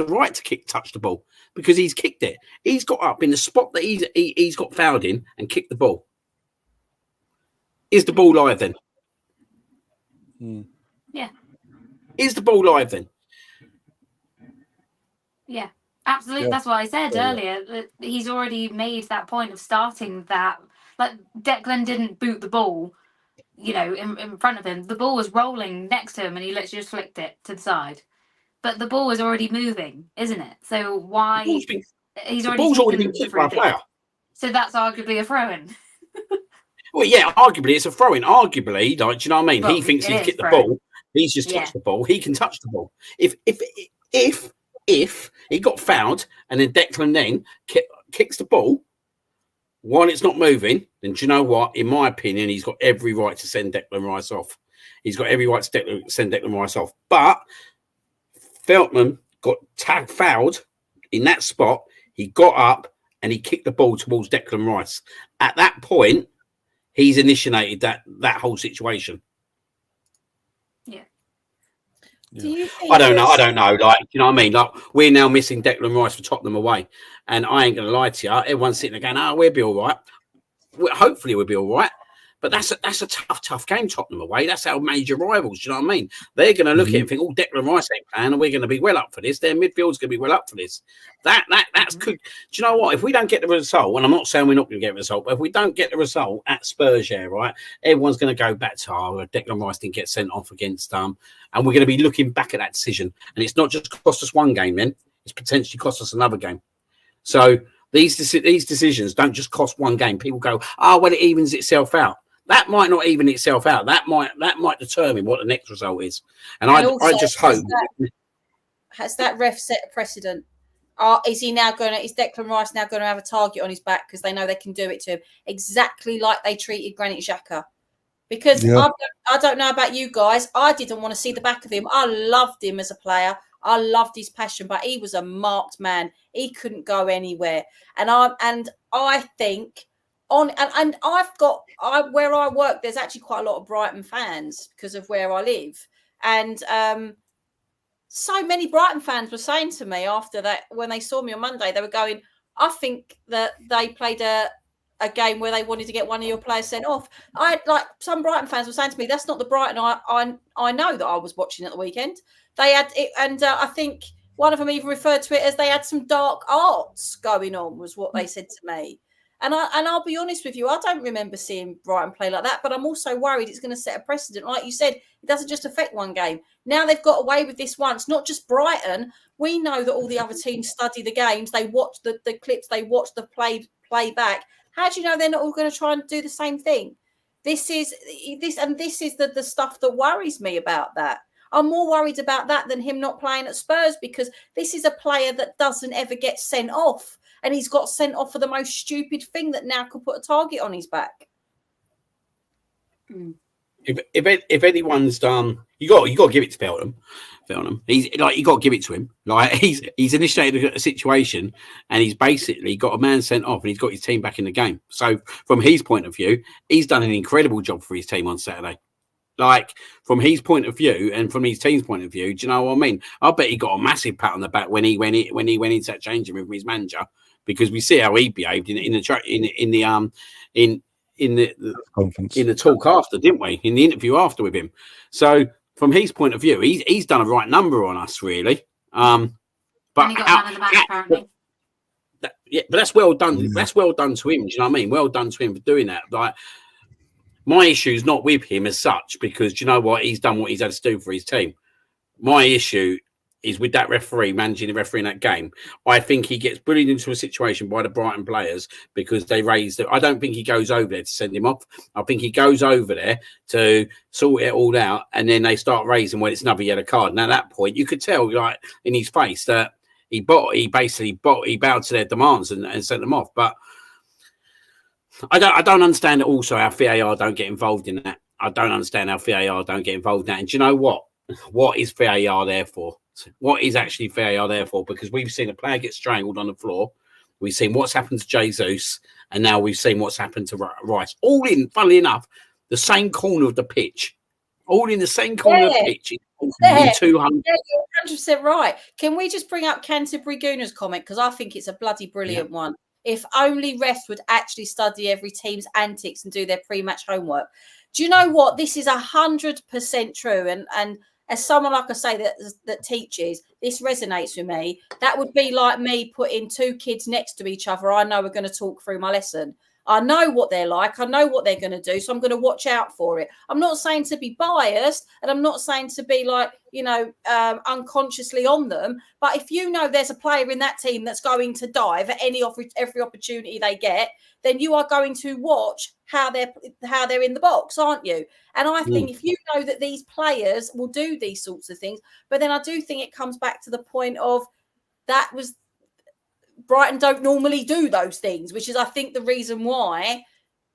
right to touch the ball, because he's kicked it. He's got up in the spot that he's got fouled in and kicked the ball. Is the ball live then? Yeah. Is the ball live then? Yeah, absolutely. Yeah. That's what I said earlier. That he's already made that point of starting that. Like, Declan didn't boot the ball, in front of him. The ball was rolling next to him, and he literally just flicked it to the side. But the ball was already moving, isn't it? So why he's already taken the free kick? So that's arguably a throw-in. Well, yeah, arguably it's a throw-in. Arguably, like, do you know what I mean? Well, he thinks he's kicked the throw-in. ball. He's just touched the ball. He can touch the ball. If he got fouled and then Declan then kicks the ball while it's not moving, then do you know what? In my opinion, he's got every right to send Declan Rice off. He's got every right to send Declan Rice off. But Feltman got fouled in that spot. He got up and he kicked the ball towards Declan Rice. At that point, he's initiated that whole situation. Yeah. Do you think I don't know. Like, you know what I mean? Like, we're now missing Declan Rice for Tottenham away. And I ain't going to lie to you. Everyone's sitting there going, we'll be all right. Hopefully we'll be all right. But that's a tough game, Tottenham away. That's our major rivals. Do you know what I mean? They're going to look at it and think, "Oh, Declan Rice ain't playing, and we're going to be well up for this." Their midfield's going to be well up for this. That's good. Do you know what? If we don't get the result, and I'm not saying we're not going to get the result, but if we don't get the result at Spurs, yeah, right, everyone's going to go back to Declan Rice didn't get sent off against and we're going to be looking back at that decision. And it's not just cost us one game, then it's potentially cost us another game. So these decisions don't just cost one game. People go, "Oh, well, it evens itself out." That might not even itself out. That might determine what the next result is. And I just hope. Has that ref set a precedent? Is Declan Rice now going to have a target on his back because they know they can do it to him exactly like they treated Granit Xhaka? Because I don't know about you guys, I didn't want to see the back of him. I loved him as a player. I loved his passion, but he was a marked man. He couldn't go anywhere. And I think where I work, there's actually quite a lot of Brighton fans because of where I live. And so many Brighton fans were saying to me after that, when they saw me on Monday, they were going, "I think that they played a game where they wanted to get one of your players sent off." Some Brighton fans were saying to me, "That's not the Brighton I know that I was watching at the weekend." They had it, and I think one of them even referred to it as they had some dark arts going on, was what they said to me. And I'll be honest with you, I don't remember seeing Brighton play like that, but I'm also worried it's going to set a precedent. Like you said, it doesn't just affect one game. Now they've got away with this once, not just Brighton. We know that all the other teams study the games, they watch the clips, they watch the play back. How do you know they're not all going to try and do the same thing? This is the stuff that worries me about that. I'm more worried about that than him not playing at Spurs, because this is a player that doesn't ever get sent off. And he's got sent off for the most stupid thing that now could put a target on his back. If anyone's done, you got to give it to Feltham. He's like, you got to give it to him. Like he's initiated a situation, and he's basically got a man sent off, and he's got his team back in the game. So from his point of view, he's done an incredible job for his team on Saturday. Like from his point of view and from his team's point of view, do you know what I mean? I bet he got a massive pat on the back when he went into that changing room with his manager, because we see how he behaved in the conference, in the talk after, didn't we? In the interview after with him. So from his point of view, he's done a right number on us, really. But and he got man of the match, apparently. But that's well done. That's well done to him. Do you know what I mean? Well done to him for doing that. Like, my issue is not with him as such, because do you know what? He's done what he's had to do for his team. My issue is with that referee, managing the referee in that game. I think he gets bullied into a situation by the Brighton players because they raised it. I don't think he goes over there to send him off. I think he goes over there to sort it all out, and then they start raising when it's another yellow card. And at that point, you could tell, like, in his face that he bowed to their demands and sent them off. But I don't understand also how VAR don't get involved in that. I don't understand how VAR don't get involved in that. And do you know what? What is VAR there for? What is actually VAR there for? Because we've seen a player get strangled on the floor. We've seen what's happened to Jesus, and now we've seen what's happened to Rice. All in, funnily enough, the same corner of the pitch. All in the same corner of the pitch. In 200. Yeah, you're 100% right. Can we just bring up Canterbury Gooner's comment? Because I think it's a bloody brilliant one. If only refs would actually study every team's antics and do their pre-match homework. Do you know what? This is 100% true. And as someone, like I say, that teaches, this resonates with me. That would be like me putting two kids next to each other. I know we're going to talk through my lesson. I know what they're like. I know what they're going to do. So I'm going to watch out for it. I'm not saying to be biased, and I'm not saying to be like, unconsciously on them. But if you know there's a player in that team that's going to dive at every opportunity they get, then you are going to watch how they're in the box, aren't you? And I think if you know that these players will do these sorts of things, but then I do think it comes back to the point of that was Brighton don't normally do those things, which is, I think, the reason why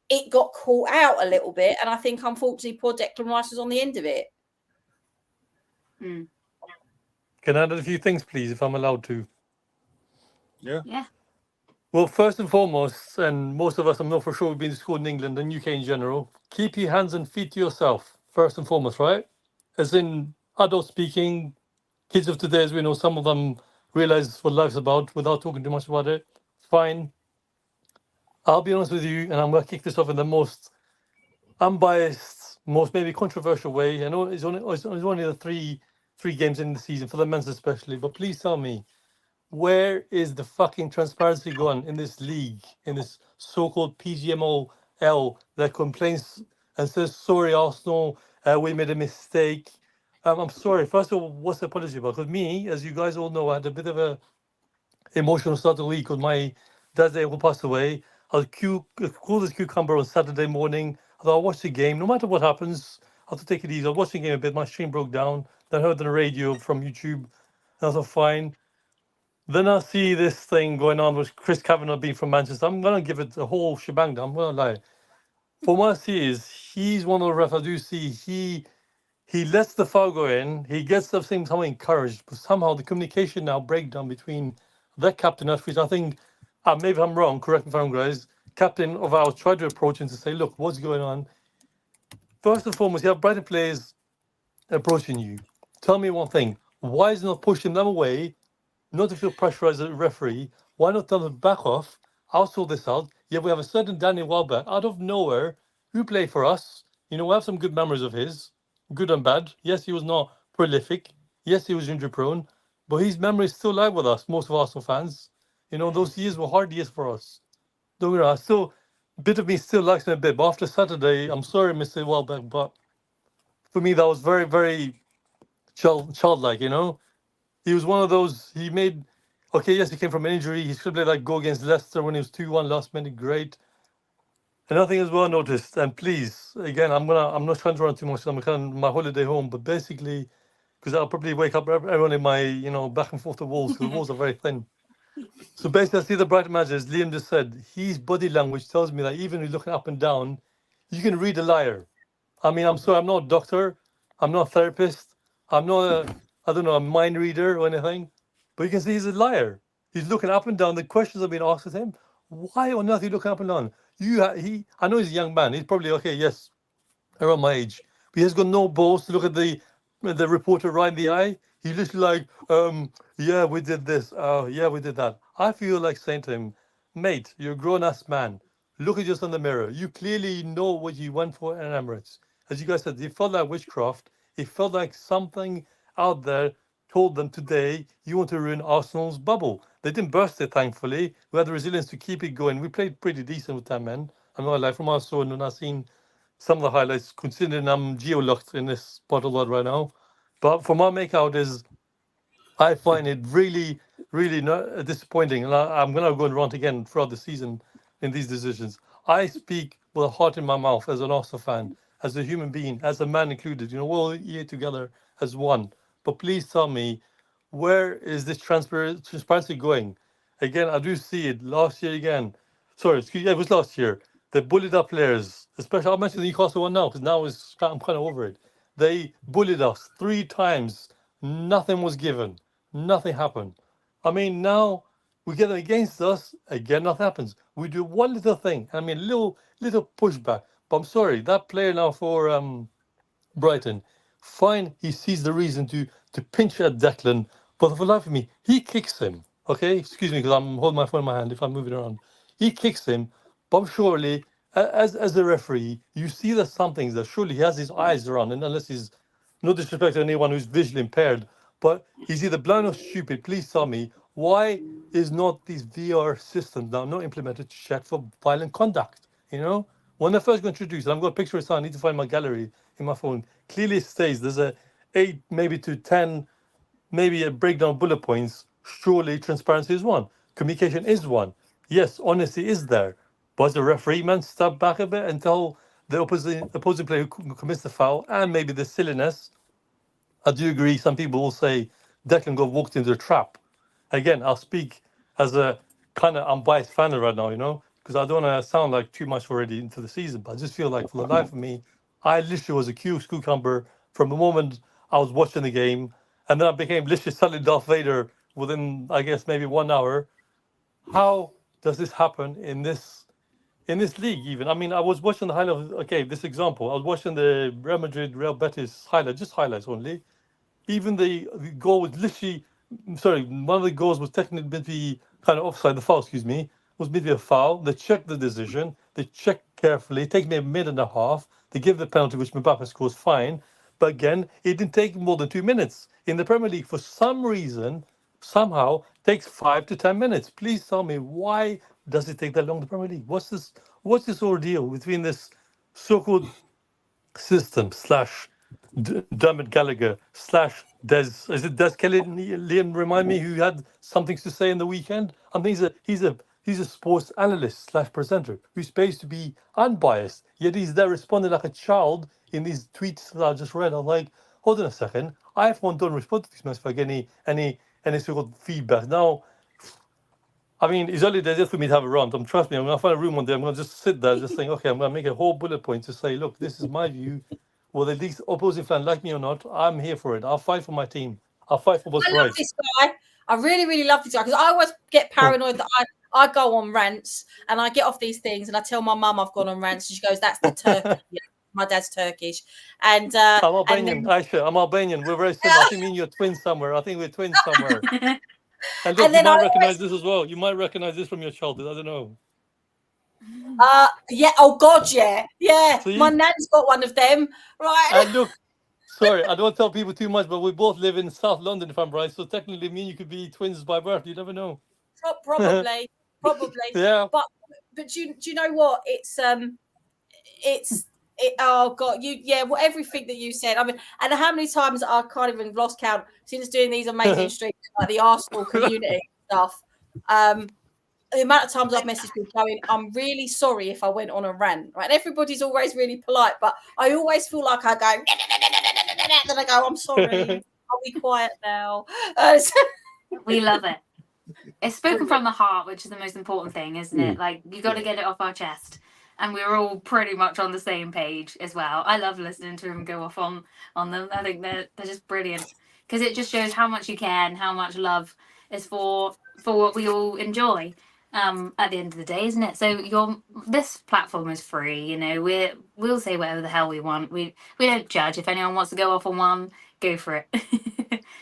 it got caught out a little bit. And I think, unfortunately, poor Declan Rice was on the end of it. Can I add a few things, please, if I'm allowed to? Yeah. Well, first and foremost, and most of us, I'm not for sure, we've been to school in England and UK in general, keep your hands and feet to yourself, first and foremost, right? As in adult speaking, kids of today, as we know, some of them realize what life's about without talking too much about it. Fine. I'll be honest with you, and I'm going to kick this off in the most unbiased, most maybe controversial way. I know it's only the three games in the season for the men's especially, but please tell me, where is the fucking transparency gone in this league, in this so-called PGMOL that complains and says, sorry, Arsenal, we made a mistake. I'm sorry. First of all, what's the apology about? Because me, as you guys all know, I had a bit of a emotional start of the week when my dad's who passed away. I was cool as cucumber on Saturday morning. I thought I'll watch the game. No matter what happens, I have to take it easy. I was watching the game a bit. My stream broke down. Then I heard on the radio from YouTube. And I thought, fine. Then I see this thing going on with Chris Kavanagh being from Manchester. I'm going to give it a whole shebang. I'm going to lie. For what I see is he's one of the refs I do see. He lets the foul go in. He gets the thing somehow encouraged, but somehow the communication now breakdown between the captain, which I think, maybe I'm wrong, correct me if I'm wrong, guys. Captain of ours tried to approach him to say, look, what's going on? First and foremost, you have Brighton players approaching you. Tell me one thing. Why is he not pushing them away? Not to feel pressurized as a referee. Why not tell them back off? I'll sort this out. Yeah, we have a certain Daniel Welbeck out of nowhere who played for us. You know, we have some good memories of his, good and bad. Yes, he was not prolific. Yes, he was injury prone, but his memory is still alive with us, most of Arsenal fans. You know, those years were hard years for us. Don't get me wrong, still, a bit of me still likes him a bit, but after Saturday, I'm sorry, Mr. Welbeck, but for me, that was very, very childlike, you know? He was one of those, he made, okay, yes, he came from an injury. He should have let go against Leicester when he was 2-1 last minute, great. Another thing as well noticed, and please, again, I'm not trying to run too much, I'm kind of my holiday home, but basically, because I'll probably wake up everyone in my, you know, back and forth the walls, because the walls are very thin. So basically, I see the Brighton match, as Liam just said, his body language tells me that even when he's looking up and down, you can read a liar. I mean, I'm sorry, I'm not a doctor, I'm not a therapist, I'm not a mind reader or anything, but you can see he's a liar. He's looking up and down. The questions have been asked of him. Why on earth are you looking up and down? I know he's a young man. He's probably okay, yes, around my age, but he has got no balls to look at the reporter right in the eye. He's literally like, yeah, we did this. Oh, yeah, we did that. I feel like saying to him, mate, you're a grown-ass man. Look at yourself in the mirror. You clearly know what you went for in Emirates. As you guys said, it felt like witchcraft. It felt like something out there told them today, you want to ruin Arsenal's bubble. They didn't burst it, thankfully. We had the resilience to keep it going. We played pretty decent with 10 men. I'm not like from our saw and I've seen some of the highlights, considering I'm geo-locked in this part of the world right now. But for my makeout is, I find it really, really disappointing. And I'm going to go and rant again throughout the season in these decisions. I speak with a heart in my mouth as an Arsenal fan, as a human being, as a man included. You know, we're all here together as one. But please tell me, where is this transparency going? Again, I do see it last year again. Sorry, it was last year. They bullied our players, especially I'll mention the Newcastle one now because now I'm kind of over it. They bullied us 3 times. Nothing was given. Nothing happened. I mean, now we get them against us. Again, nothing happens. We do one little thing. I mean, little pushback. But I'm sorry, that player now for Brighton, fine, he sees the reason to pinch at Declan, but for the life of me, he kicks him. Okay, excuse me, because I'm holding my phone in my hand if I'm moving around. He kicks him, but surely, as a referee, you see there's some things that surely he has his eyes around, and unless he's no disrespect to anyone who's visually impaired, but he's either blind or stupid. Please tell me, why is not these VR systems now not implemented to check for violent conduct? You know, when they first got introduced, and I've got a picture of it, so I need to find my gallery in my phone. Clearly it states there's a 8 maybe to 10, maybe a breakdown of bullet points. Surely transparency is one. Communication is one. Yes, honesty is there. But the referee man step back a bit and tell the opposing player who commits the foul and maybe the silliness. I do agree. Some people will say Declan got walked into a trap. Again, I'll speak as a kind of unbiased fan right now, you know, because I don't want to sound like too much already into the season. But I just feel like for the life of me, I literally was a cucumber from the moment I was watching the game, and then I became literally suddenly Darth Vader within, I guess, maybe 1 hour. How does this happen in this league? Even I mean, I was watching the highlight. Okay, this example, I was watching the Real Madrid Real Betis highlight, just highlights only. Even the goal was literally, sorry, one of the goals was technically meant to be kind of offside. The foul, excuse me, was meant to be a foul. They checked the decision. They check carefully. It takes me a minute and a half. They give the penalty, which Mbappe scores fine. But again, it didn't take more than 2 minutes. In the Premier League, for some reason, somehow, takes 5 to 10 minutes. Please tell me, why does it take that long in the Premier League? What's this ordeal between this so-called system / Dermot Gallagher / Des? Is it Des Kelly? Liam, remind me, who had something to say in the weekend. I mean, he's a sports analyst / presenter who's supposed to be unbiased, yet he's there responding like a child in these tweets that I just read. I'm like, hold on a second, I for one don't respond to these messages if I get any sort of feedback. Now, I mean, it's only there just for me to have a rant. Trust me, I'm going to find a room one day. I'm going to just sit there, just saying, okay, I'm going to make a whole bullet point to say, look, this is my view. Whether these opposing fans like me or not, I'm here for it. I'll fight for my team. I'll fight for what's I love right. this guy. I really, really love this guy, because I always get paranoid that I go on rants and I get off these things and I tell my mum I've gone on rants, and she goes, "That's the Turkish." My dad's Turkish, and I'm Albanian, Aisha. I'm Albanian. We're very similar. I think me and you're twins somewhere. I think we're twins somewhere. And look, you might recognize this as well. You might recognize this from your childhood. I don't know. Yeah. Oh God, yeah. See? My nan's got one of them, right? And look, sorry, I don't want to tell people too much, but we both live in South London, if I'm right. So technically, me and you could be twins by birth. You never know. Probably. Yeah. But do you know what? Oh God, everything that you said. I mean, and how many times I can't even lost count since doing these amazing streams, like the Arsenal community stuff. The amount of times I've messaged people going, "I'm really sorry if I went on a rant." Right? And everybody's always really polite, but I always feel like I go, then I go, "I'm sorry. I'll be quiet now." We love it. It's spoken from the heart, which is the most important thing, isn't it? Like, you got to get it off our chest. And we're all pretty much on the same page as well. I love listening to them go off on them. I think they're just brilliant, because it just shows how much you care and how much love is for what we all enjoy. At the end of the day, isn't it? So this platform is free. You know, we'll say whatever the hell we want. We don't judge. If anyone wants to go off on one, go for it.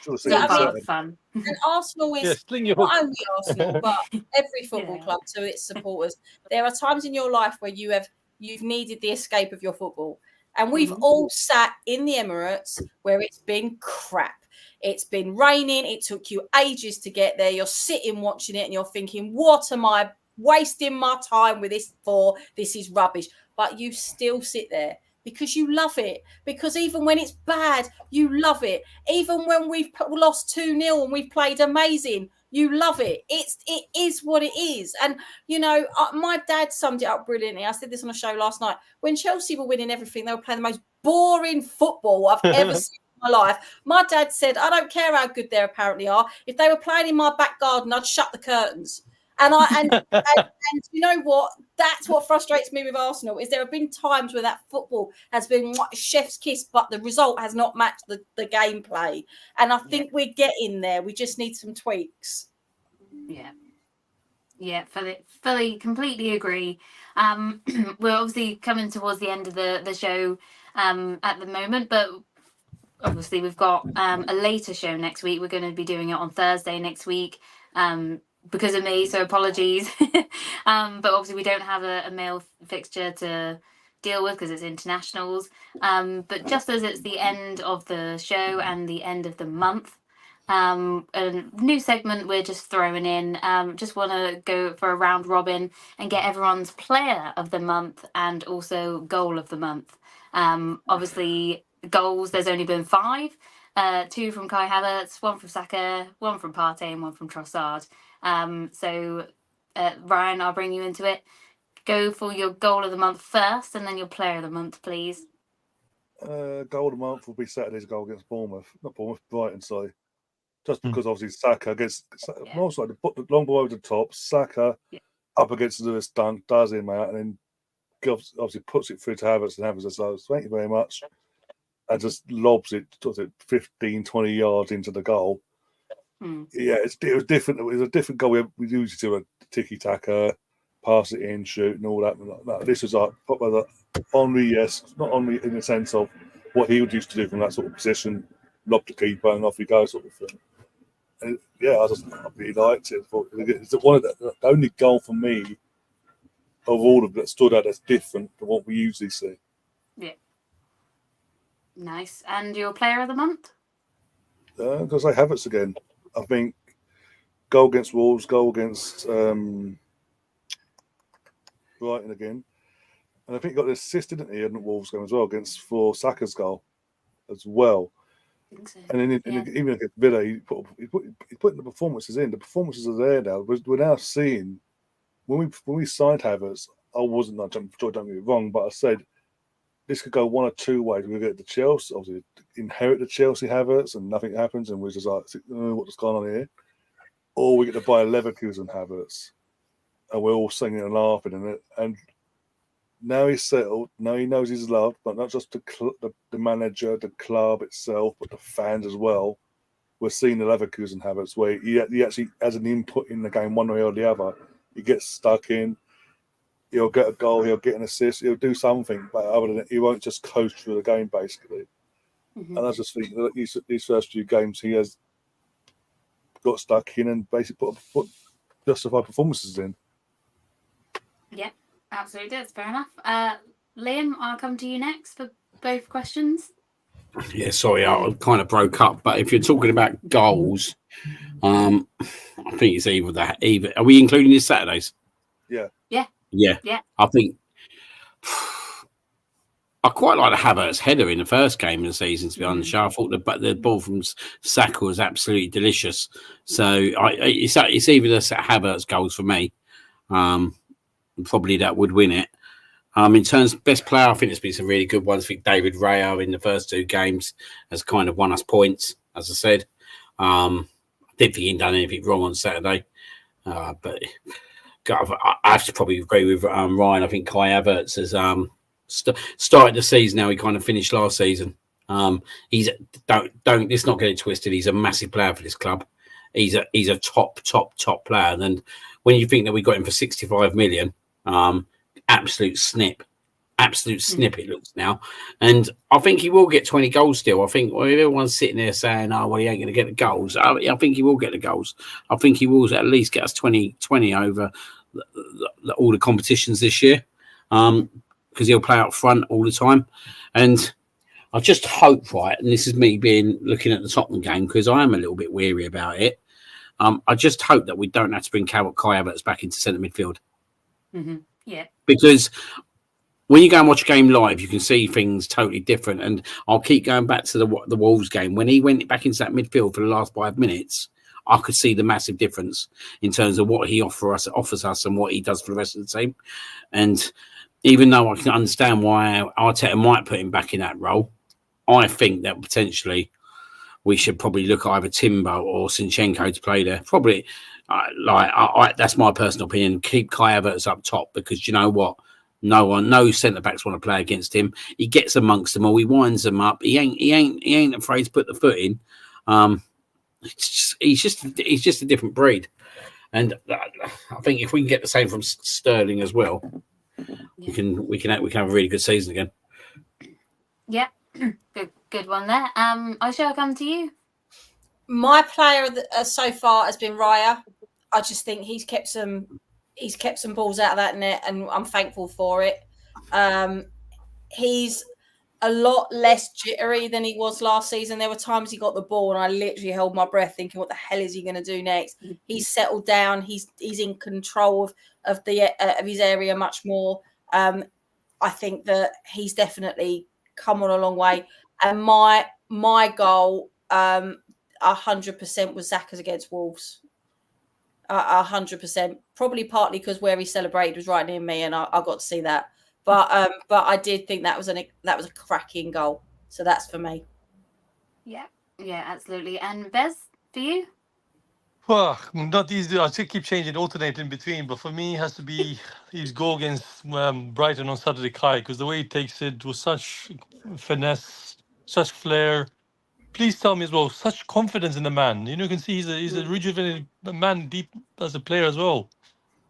It's all part of fun. And Arsenal is not only Arsenal, but every football club to its supporters. There are times in your life where you've needed the escape of your football, and we've all sat in the Emirates where it's been crap. It's been raining. It took you ages to get there. You're sitting watching it and you're thinking, what am I wasting my time with this for? This is rubbish. But you still sit there because you love it. Because even when it's bad, you love it. Even when we've lost 2-0 and we've played amazing, you love it. It is what it is. And, you know, my dad summed it up brilliantly. I said this on a show last night. When Chelsea were winning everything, they were playing the most boring football I've ever seen in my life. My dad said, I don't care how good they apparently are. If they were playing in my back garden, I'd shut the curtains. And you know what? That's what frustrates me with Arsenal, is there have been times where that football has been chef's kiss, but the result has not matched the gameplay. And I think we're getting there. We just need some tweaks. Yeah, fully, completely agree. We're obviously coming towards the end of the show at the moment, but obviously we've got a later show next week. We're going to be doing it on Thursday next week. Because of me, so apologies. But obviously we don't have a male fixture to deal with because it's internationals. But just as it's the end of the show and the end of the month, a new segment we're just throwing in. Just want to go for a round robin and get everyone's player of the month and also goal of the month. Obviously, goals, there's only been 5. 2 from Kai Havertz, 1 from Saka, 1 from Partey, and 1 from Trossard. So Ryan, I'll bring you into it. Go for your goal of the month first, and then your player of the month, please. Goal of the month will be Saturday's goal against Brighton. Sorry, just because obviously Saka against most like the long ball over the top. Saka up against Lewis Dunk, does him out, and then obviously puts it through to Havertz, and Havertz says, "Thank you very much," and just lobs it 15, 20 yards into the goal. Yeah, it was different. It was a different goal. We usually do a tiki-taka, pass it in, shoot, and all that. No, this was like Henry, yes, not Henry in the sense of what he would used to do from that sort of position, lob the keeper and off you go, sort of thing. And I really liked it. It's one of the only goal for me of all of that stood out that's different to what we usually see. Yeah. Nice. And your player of the month? Because I Havertz again. I think goal against Wolves, goal against Brighton again. And I think he got the assist, didn't he, in the Wolves game as well, for Saka's goal as well. I think so. And then even against Villa, he put the performances in. The performances are there now. We're now seeing when we signed Havertz, I wasn't not don't get me wrong, but I said this could go one or two ways. We get the Chelsea, obviously inherit the Chelsea Havertz, and nothing happens, and we're just like, what's going on here? Or we get to buy a Leverkusen Havertz, and we're all singing and laughing, and now he's settled. Now he knows he's loved, but not just the manager, the club itself, but the fans as well. We're seeing the Leverkusen Havertz where he actually has an input in the game one way or the other. He gets stuck in. He'll get a goal. He'll get an assist. He'll do something, but other than it, he won't just coast through the game basically. Mm-hmm. And I just think that these first few games he has got stuck in and basically put justified performances in. Yeah, absolutely. That's fair enough. Liam, I'll come to you next for both questions. Yeah, sorry, I kind of broke up. But if you're talking about goals, I think it's either. Are we including this Saturdays? Yeah. I think I quite like the Havertz header in the first game of the season. To be honest, I thought the ball from Saka was absolutely delicious. So it's either the Havertz goals for me. Probably that would win it. In terms of best player, I think there's been some really good ones. I think David Raya in the first two games has kind of won us points, as I said. I didn't think he'd done anything wrong on Saturday. But I have to probably agree with Ryan. I think Kai Havertz has started the season now. He kind of finished last season. Let's not get it twisted. He's a massive player for this club. He's a top player. And when you think that we got him for 65 million, absolute snip it looks now, and I think he will get 20 goals still. I think everyone's sitting there saying, oh well, he ain't going to get the goals. I think he will get the goals. I think he will at least get us 20 over all the competitions this year, because he'll play up front all the time. And I just hope, right, and this is me looking at the Tottenham game, because I am a little bit weary about it. I just hope that we don't have to bring Kai Havertz back into centre midfield. Mm-hmm. Yeah. Because when you go and watch a game live, you can see things totally different. And I'll keep going back to the Wolves game. When he went back into that midfield for the last 5 minutes, I could see the massive difference in terms of what he offers us and what he does for the rest of the team. And even though I can understand why Arteta might put him back in that role, I think that potentially we should probably look at either Timber or Zinchenko to play there. Probably, that's my personal opinion. Keep Kai Havertz up top, because you know what? No centre backs want to play against him. He gets amongst them all. He winds them up. He ain't afraid to put the foot in. He's just a different breed. And I think if we can get the same from Sterling as well, we can have a really good season again. Yeah, good one there. I shall come to you. My player so far has been Raya. I just think he's kept some balls out of that net, and I'm thankful for it. He's a lot less jittery than he was last season. There were times he got the ball and I literally held my breath thinking, what the hell is he going to do next? He's settled down. He's in control of his area much more. I think that he's definitely come on a long way. And my goal 100% was Zaka's against Wolves. 100%. Probably partly because where he celebrated was right near me and I got to see that. But I did think that was a cracking goal. So that's for me. Yeah, absolutely. And Bez, for you? Well, not easy. I still keep changing, alternating between. But for me, it has to be his goal against Brighton on Saturday, Kai, because the way he takes it was such finesse, such flair. Please tell me as well, such confidence in the man. You can see he's a rejuvenated man, deep as a player as well.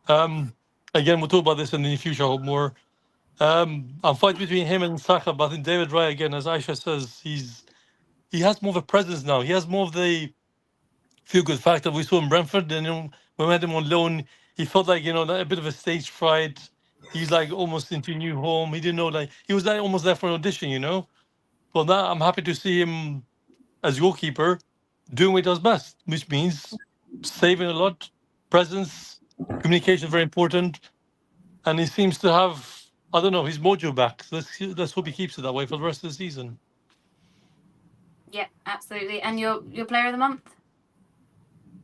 Again, we'll talk about this in the future. I hope more. I'm fighting between him and Saka, but I think David Raya, again, as Aisha says, he has more of a presence now. He has more of the feel-good factor we saw in Brentford. And when we had him on loan, he felt like, a bit of a stage fright. He's like almost into a new home. He didn't know, like he was like almost there for an audition, you know. Well, now I'm happy to see him as goalkeeper doing what he does best, which means saving a lot, presence, communication very important, and he seems to have, I don't know, his mojo back. Let's hope he keeps it that way for the rest of the season. Yeah, absolutely. And your player of the month?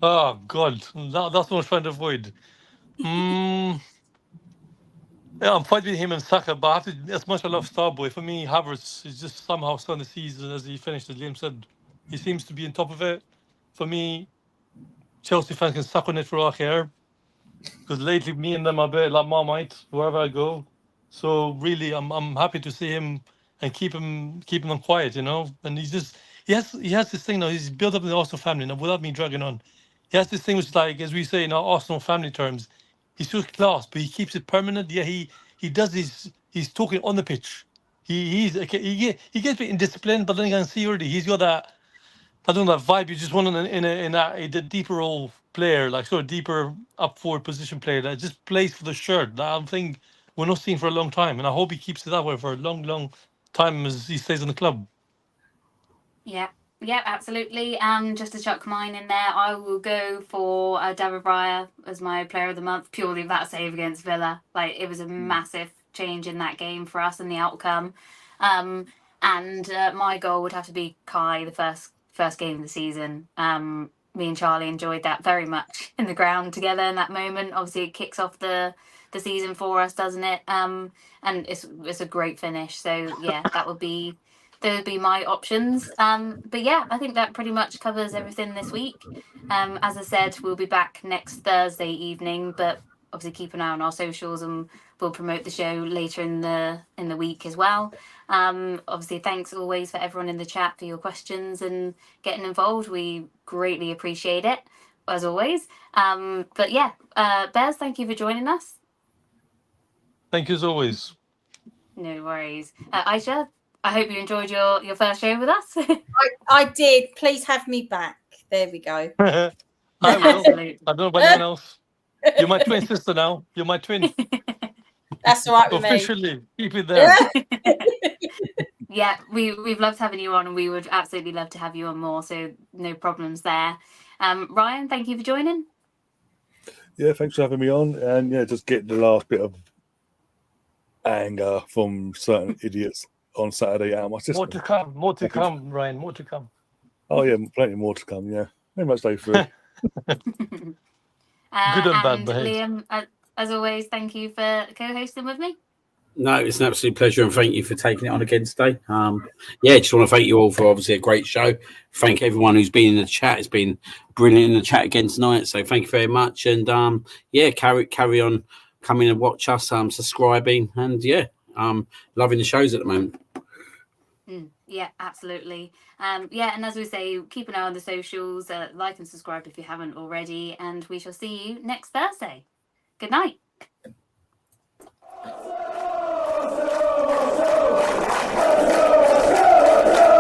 Oh God, that's what I'm trying to avoid. Yeah, I'm fighting him and Saka, but I have to, as much as I love Starboy, for me, Havertz is just somehow starting the season as he finished, as Liam said. He seems to be on top of it. For me, Chelsea fans can suck on it for all I care. Because lately, me and them are a bit like Marmite wherever I go. So really, I'm happy to see him and keeping them quiet, you know. And he has this thing now. He's built up in the Arsenal family now. Without me dragging on, he has this thing which, like as we say in our Arsenal family terms, he's still class, but he keeps it permanent. Yeah, he does he's talking on the pitch. He gets a bit indisciplined, but then you can see already he's got that. I don't know, that vibe. You just want in a deeper role player, like sort of deeper up forward position player that just plays for the shirt. That I think we're not seeing for a long time, and I hope he keeps it that way for a long, long time as he stays in the club. Yeah, yeah, absolutely. Just to chuck mine in there, I will go for David Raya as my player of the month, purely for that save against Villa. Like, it was a massive change in that game for us and the outcome. And my goal would have to be Kai, the first game of the season. Me and Charlie enjoyed that very much in the ground together in that moment. Obviously, it kicks off the season for us, doesn't it? And it's a great finish. So yeah, those would be my options. But yeah, I think that pretty much covers everything this week. As I said, we'll be back next Thursday evening, but obviously keep an eye on our socials and we'll promote the show later in the week as well. Obviously, thanks always for everyone in the chat for your questions and getting involved. We greatly appreciate it, as always. But yeah, Bez, thank you for joining us. Thank you as always. No worries. Aisha, I hope you enjoyed your first show with us. I did. Please have me back. There we go. I will. I don't know about anyone else. You're my twin sister now. You're my twin. That's all right with me. Officially, keep it there. Yeah, we've loved having you on, and we would absolutely love to have you on more. So no problems there. Ryan, thank you for joining. Yeah, thanks for having me on. And yeah, just get the last bit of anger from certain idiots on Saturday out of my system. More to come, Ryan. More to come. Oh yeah, plenty more to come. Yeah, very much stay through. Good and bad behaved. Liam, as always, thank you for co-hosting with me. No, it's an absolute pleasure, and thank you for taking it on again today. Yeah, just want to thank you all for obviously a great show. Thank everyone who's been in the chat. It's been brilliant in the chat again tonight. So thank you very much, and yeah, carry on coming and watch us, subscribing, and yeah, loving the shows at the moment. Yeah, absolutely. Yeah, and as we say, keep an eye on the socials, like and subscribe if you haven't already, and we shall see you next Thursday. Good night.